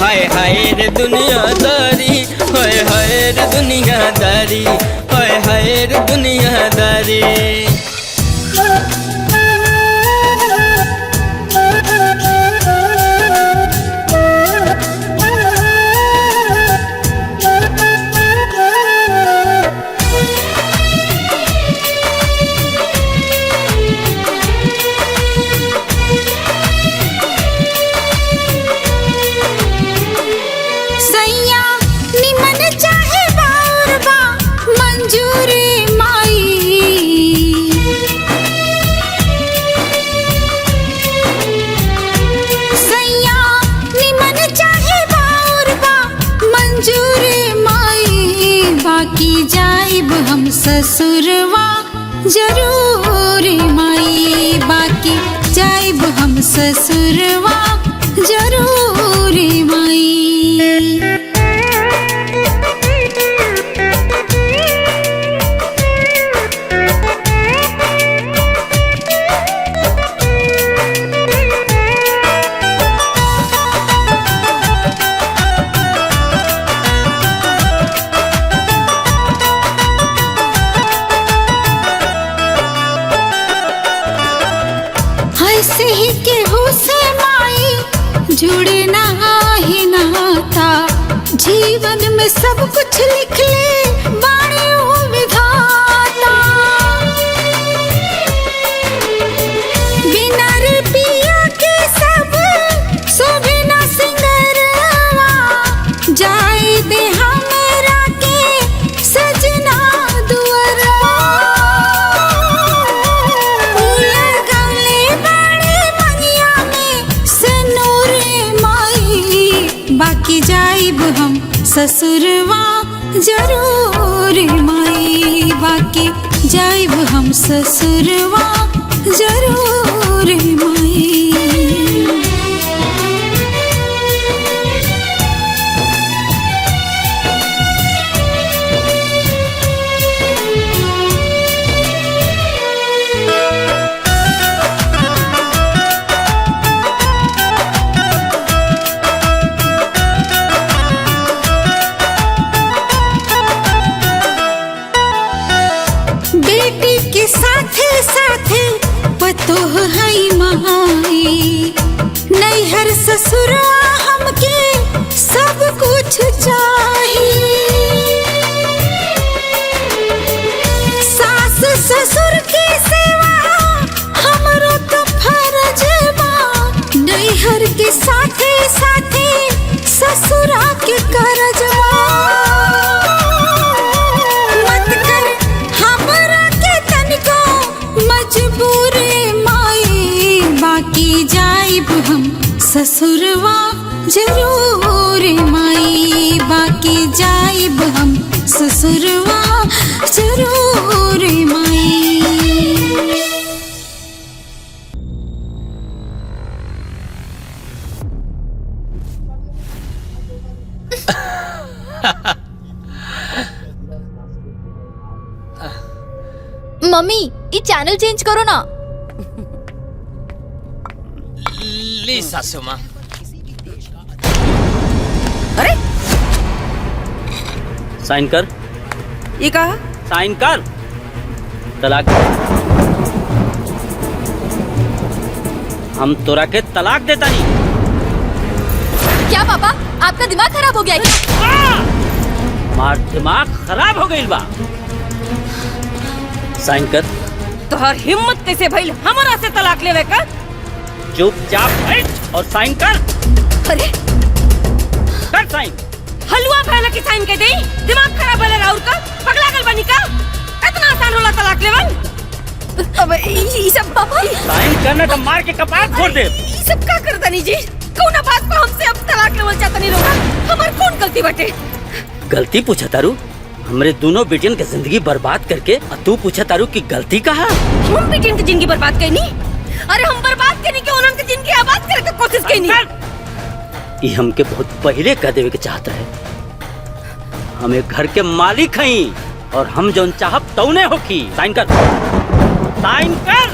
हाय हाय रे दुनियादारी, हाय हाय रे दुनियादारी, हाय हाय रे दुनियादारी। सैया निमन चाहे बाउर बा मंजूर माई। सैया निमन चाहे बाउर बा मंजूर माई। बाकी जाइब हम ससुरवा जरूर माई। बाकी जाइब हम ससुरवा जरूर माई। ऐसे ही केहू से माई जुड़े ना ही नाता। जीवन में सब कुछ लिख ले बाणी हो विधाता। बिना रुपया के सब शोभे ना सिंगरवा। जाए दे हमरा के सजना दुअरवा। बाकी जाइब हम ससुरवा जरूर माई। बाकी जाइब हम ससुरवा जरूर माई। ससुरा हमके सब कुछ चाहिए। सास ससुर की सेवा हमरो तो फर्ज बा, नैहर के साथे साथे ससुरा के करजवा। मत कर हमरा के तनिको मजबूरी माई, बाकी जाइब हम ससुरवा जरूर माई, बाकी जाइब हम ससुरवा जरूर माई। मम्मी ये चैनल चेंज करो ना। ली सासू माँ। अरे साइन कर। ये कहा? साइन कर। तलाक। हम तोरा के तलाक देता नहीं। क्या पापा आपका दिमाग खराब हो गया है क्या? मार दिमाग खराब हो गई बा। साइन कर। तोहर हिम्मत कैसे भइल हमरा से तलाक लेवे का? चुपचाप बैठ और साइन कर। अरे कर साइन। हलवा फैला की साइन के देई? दिमाग खराब है राउर का? पगला गल बनी का? इतना आसान होला तलाक लेवन? अब ई सब पापा साइन करना तो मार के कपार फोड़ दे। ई सब का करतनी जी? कौना बात पे हमसे अब तलाक लेवल चाहतनी लोगा? हमार कौन गलती बाटे? गलती पूछा तारू? हमरे दोनों बेटियन के जिंदगी बर्बाद करके तू पूछा तारू की गलती कहा? हम बेटियन की जिंदगी बर्बाद करनी? अरे हम बर्बाद करनी के उन्होंने जिंदगी आबाद करे के कोशिश करनी। ये हमके बहुत पहले कह देवे के चाहत रहे। हमें घर के मालिक हई और हम जौन चाहब तौने होखी। साइन कर। साइन कर।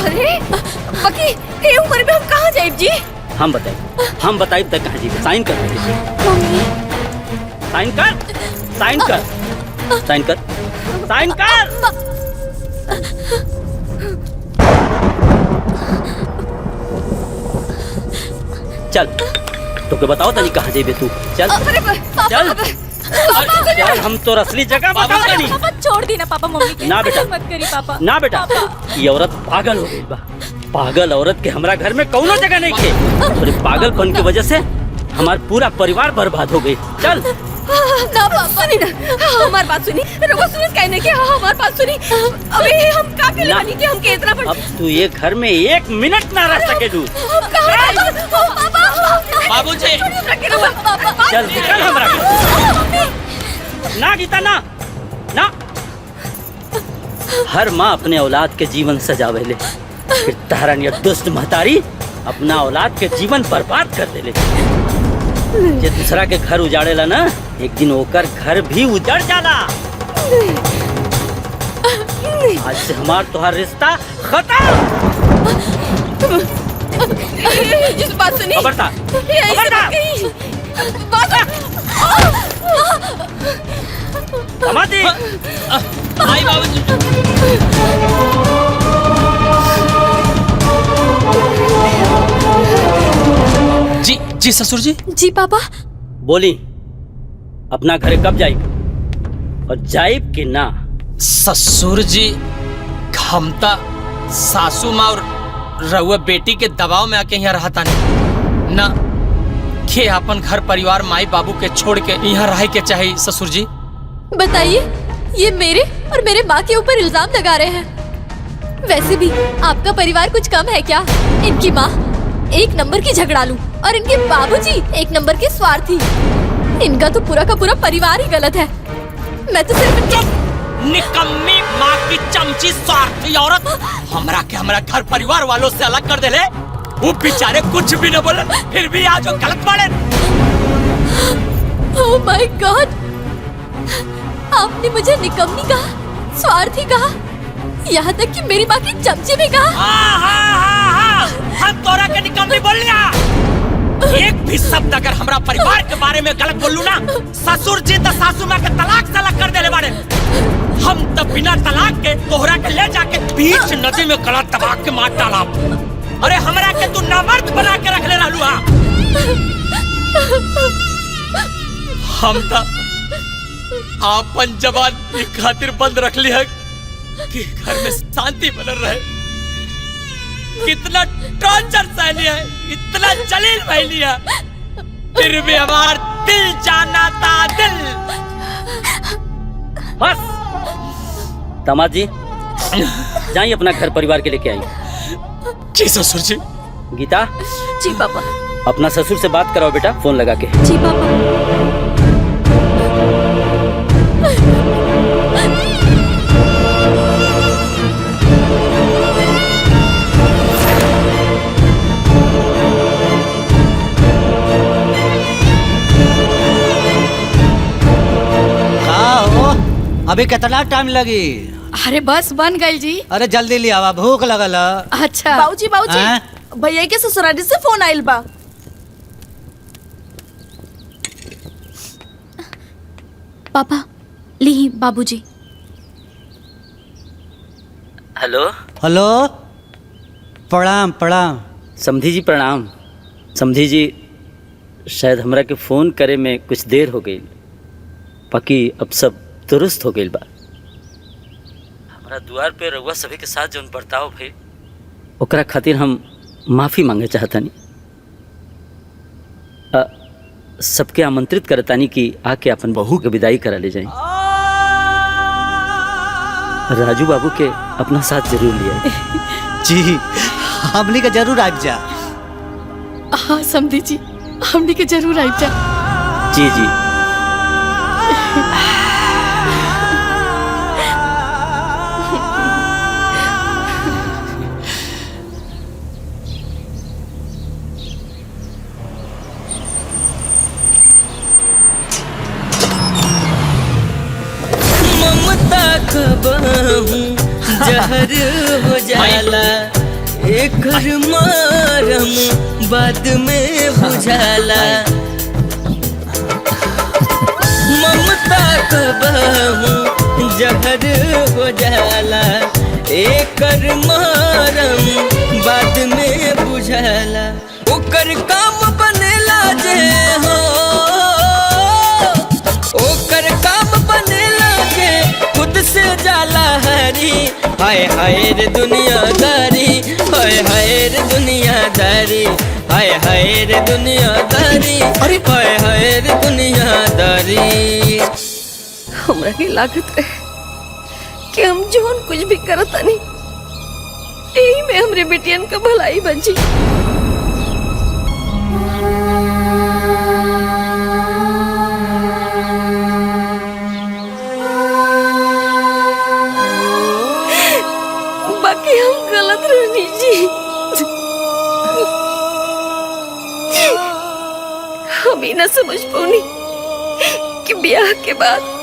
अरे बाकी ए उम्र में हम कहाँ जाइब जी? हम बताई तक कहाँ जी? साइन कर। साइन कर। साइन कर। साइन कर। साइन कर। चल तो के बताओ तनी कहाँ जेबे तू? चल चल चल हम तो असली जगह बता देनी। पापा छोड़ दी ना पापा मम्मी के। ना बेटा मत करी पापा। ना बेटा ये औरत पागल हो गई बा। पागल औरत के हमरा घर में कौनो जगह नहीं के। और पागलपन की वजह से हमारा पूरा परिवार बर्बाद हो गई। चल ना पापा सुनी ना हमारी बात सुनी। रोको सुनी कहने के हमारी बात सुनी। अबे हम का के लिए बनी कि हम के इतना बड़। अब तू ये घर में 1 मिनट ना रह सके तू। बाबूजी चल निकल हमरा ना गीता ना ना। हर माँ अपने औलाद के जीवन सजावेले, फिर तहरा नियर दुष्ट महतारी अपना औलाद के जीवन बर्बाद कर देले। जे दूसरा के घर उजाड़ेला ना एक दिन ओकर घर भी उजड़ जाला। आज से हमार तोहार रिश्ता खत्म। जिस बात सुनी खबरदार समाधि। आई बाबूजी। जी जी ससुर जी। जी पापा। बोली अपना घर कब जाइब और जाइब कि ना? ससुर जी हमता सासू माँ और रहुआ बेटी के दबाव में आके यहाँ रहता नहीं ना के अपन घर परिवार माई बाबू के छोड़ के यहाँ रह के चाहिए। ससुर जी बताइए ये मेरे और मेरे माँ के ऊपर इल्जाम लगा रहे हैं। वैसे भी आपका परिवार कुछ कम है क्या? इनकी माँ 1 नंबर की झगड़ालू और इनके बाबूजी 1 नंबर के स्वार्थी। इनका तो पूरा का पूरा परिवार ही गलत है। मैं तो सिर्फ निकम्मी माँ की चमची स्वार्थी औरत हमरा के हमरा घर परिवार वालों से अलग कर देले। वो बेचारे कुछ भी न बोले फिर भी आज वो गलत माने। ओह माय गॉड, आपने मुझे निकम्मी कहा, स्वार्थी कहा, यहाँ तक कि मेरी माँ की चमची भी कहा। हम तोरा के निकम्मी बोल लिया। एक भी शब्द अगर हमरा परिवार के बारे में गलत बोलू ना ससुर जी तो सासू माँ के तलाक से अलग कर देले बाड़े। हम तो बिना तलाक के तोहरा के ले जाके बीच नदी में गला दबा के मार डाला। अरे हमरा के तू नामर्द बना के रख ले रहलू हा। हम था आपन जवान की खातिर बंद रख लिया कि घर में शांति बनल रहे। कितना टॉर्चर सह लिया, इतना जलील बह लिया, फिर भी हमार दिल जाना था दिल। बस दामाद जी जाइए अपना घर परिवार के लेके आइए। जी ससुर जी। गीता। जी पापा। अपना ससुर से बात कराओ बेटा, फोन लगा के। जी पापा। अभी कितना टाइम लगी? अरे बस बन गई जी। अरे जल्दी ले आवा, भूख लगल। अच्छा बाबूजी बाबूजी भैया के ससुराली से फोन आइल बा। पापा ली बाबूजी। हेलो। हेलो। प्रणाम प्रणाम। समधी जी प्रणाम। समधी जी शायद हमरा के फोन करे में कुछ देर हो गई, बाकी अब सब दुरुस्त हो गई बा। हमारा द्वार पे रउआ सभी के साथ जौन बर्ताव भइल ओकरा खातिर हम माफी मांगे चाहतानी। सबके आमंत्रित करतानी कि आके अपन बहू के विदाई करा ले जाए। राजू बाबू के अपना साथ जरूर लिया। जी हमनी के जरूर आ जा। हाँ समधी जी हमनी के जरूर आ जा। जी जी। जहर हो जाला एक मारम बाद में बुझाला। ममता कबहू जहर हो जाला एक मारम बाद में बुझाला। ओकर काम बनेला जे हो, ओकर काम बनेला जे खुद से जाला हरी। हाय हाय रे दुनियादारी, हाय हाय रे दुनियादारी, हाय हाय रे दुनियादारी, अरे हाय हाय रे दुनियादारी। हमरा के लागत रहे कि हम जोन कुछ भी करता नहीं यही में हमरे बेटियन का भलाई बची। बाकी हम गलत रहनी जी। हम ही ना समझ पाऊनी कि ब्याह के बाद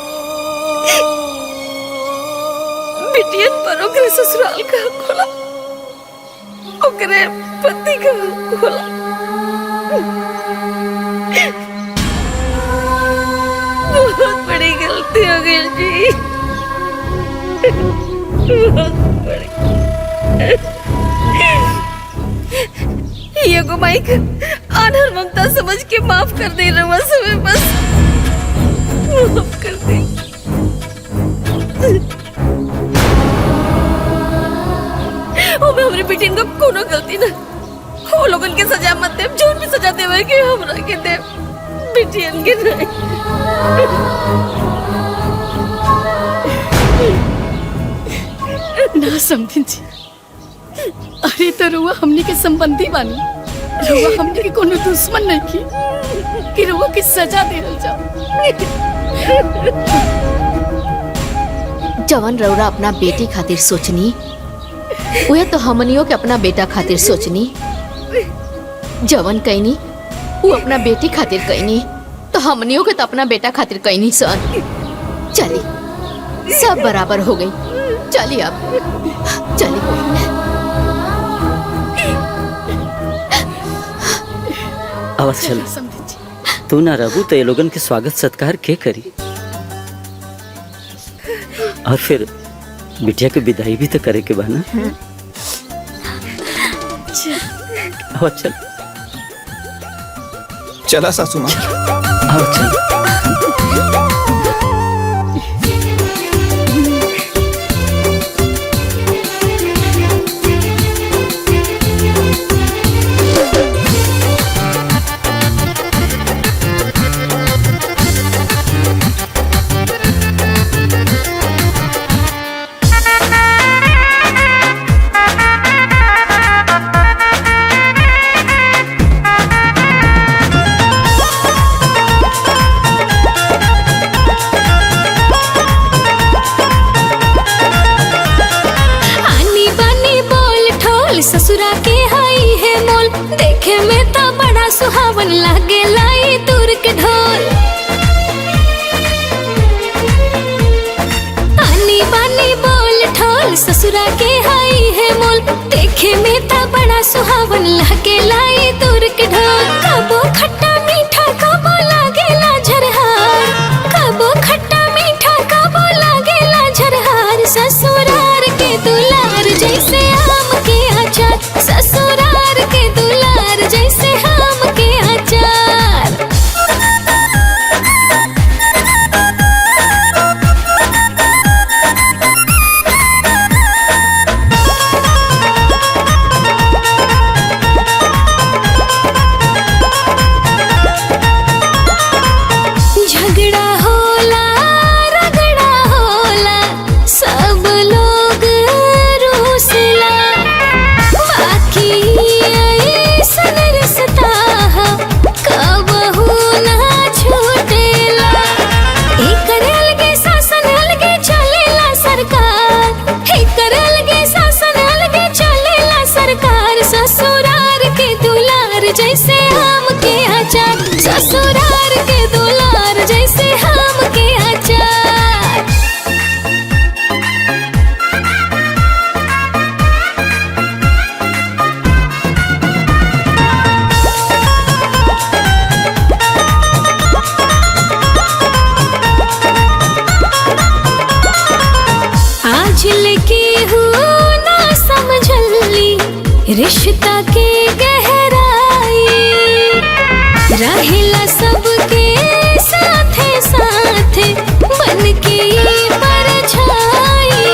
बिटियन पर ओकरे ससुराल का हक होला, ओकरे पति का हक होला। बहुत बड़ी गलती हो गई जी, बहुत बड़ी। ये को माइक आनर ममता समझ के माफ कर दे रहा समय, बस माफ कर दे। ओ मैं हमारी बेटी का कोनो गलती ना, वो लोगन के सजा मत दे, जोन भी सजा देवे के हमरा के दे, बेटियन के नहीं। ना समझी जी, अरे तो रुआ हमनी के संबंधी बानी, रुआ हमनी के कोनो दुश्मन नहीं की कि रुआ की सजा देल जाओ। जवन रौरा अपना बेटी खातिर सोचनी वह तो हमनियों के अपना बेटा खातिर सोचनी। जवन कहनी वो अपना बेटी खातिर कहनी तो हमनियों के तो अपना बेटा खातिर कहनी सन। चली सब बराबर हो गई, चलिए अब चलिए। आवाज चल, तू ना रहू तो ये लोगन के स्वागत सत्कार के करी, और फिर बिटिया के विदाई भी तो करे के बा ना। आवाज चल। चला सासू माँ। आओ चल। ससुरा के हाई है मोल, देखे में तो बड़ा सुहावन लागे लाई दूर के ढोल। आनी बानी बोल ठोल ससुरा के हाई है मोल, देखे में तो बड़ा सुहावन लागे लाई दूर के ढोल। कबो खट्टा मीठा कबो लागेला झरहार, कबो खट्टा मीठा कबो लागेला झरहार। ससुरार के दुलार जैसे आम के अचार, ससुरार के दुलार जैसे आम के अचार। झगड़ा होला रगड़ा होला, सब लोग रूसला, बाकी ऐसन रिश्ता कबहू ना छूटेला। एकर अलगे शासन अलगे चलेला सरकार, एकर अलगे शासन अलगे चलेला सरकार। ससुरार के दुलार जैसे आम के अचार, ससुरार के दुलार जैसे आम के अचार। आज लेके हूँ ना समझली रिश्ता के गहराई, रहेला सबके साथे साथे बन के परछाई।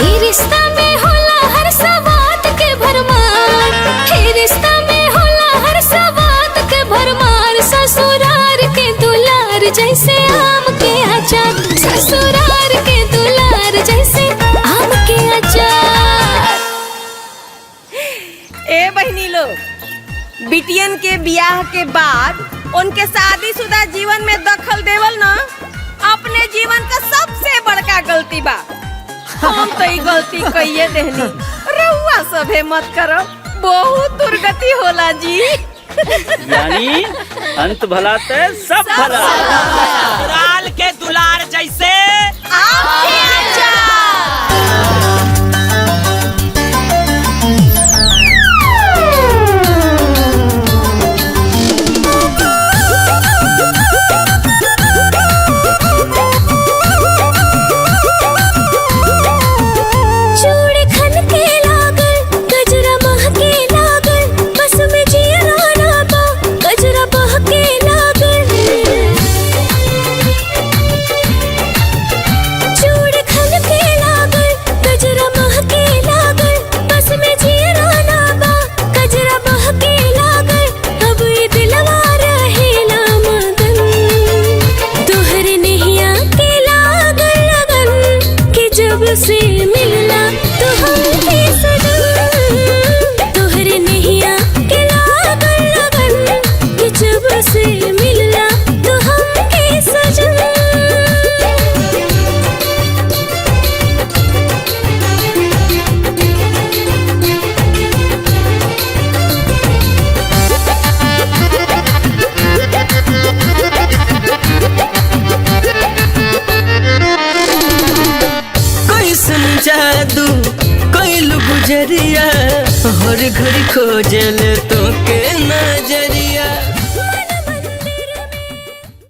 ए रिश्ता में होला हर सवात के भरमार, ए रिश्ता में होला हर सवात के भरमार। ससुरार के दुलार जैसे आम के अचार, ससुरार के दुलार जैसे आम के अचार। ए बहनी लोग, बिटियन के ब्याह के बाद उनके शादीशुदा जीवन में दखल देवल ना अपने जीवन का सबसे बड़का गलती बा। हम तो ये गलती कइये देहनी, रहुआ सभे मत करो, बहुत दुर्गति होला जी। यानी अंत भला ते सब भला। ससुराल के दुलार जैसे आम के अचार। चूड़ी खन के लागल, गजरा महके लागल, बस में जियरा ना बा, गजरा बहके लागल। चूड़ी खन के लागल, गजरा महके लागल, बस में जियरा ना बा, गजरा बहके लागल। अब ये दिलवा रहेला मगन, तोहरे नैया के लागल लगन, कि जब से मिलना तो हमके सजन। तोहरे नैया के लागल लगन, कि जब से मिलना तो हमके सजन। कैसन जादू कैलू गुजरिया, हर घड़ी खोजल तो के नजरिया।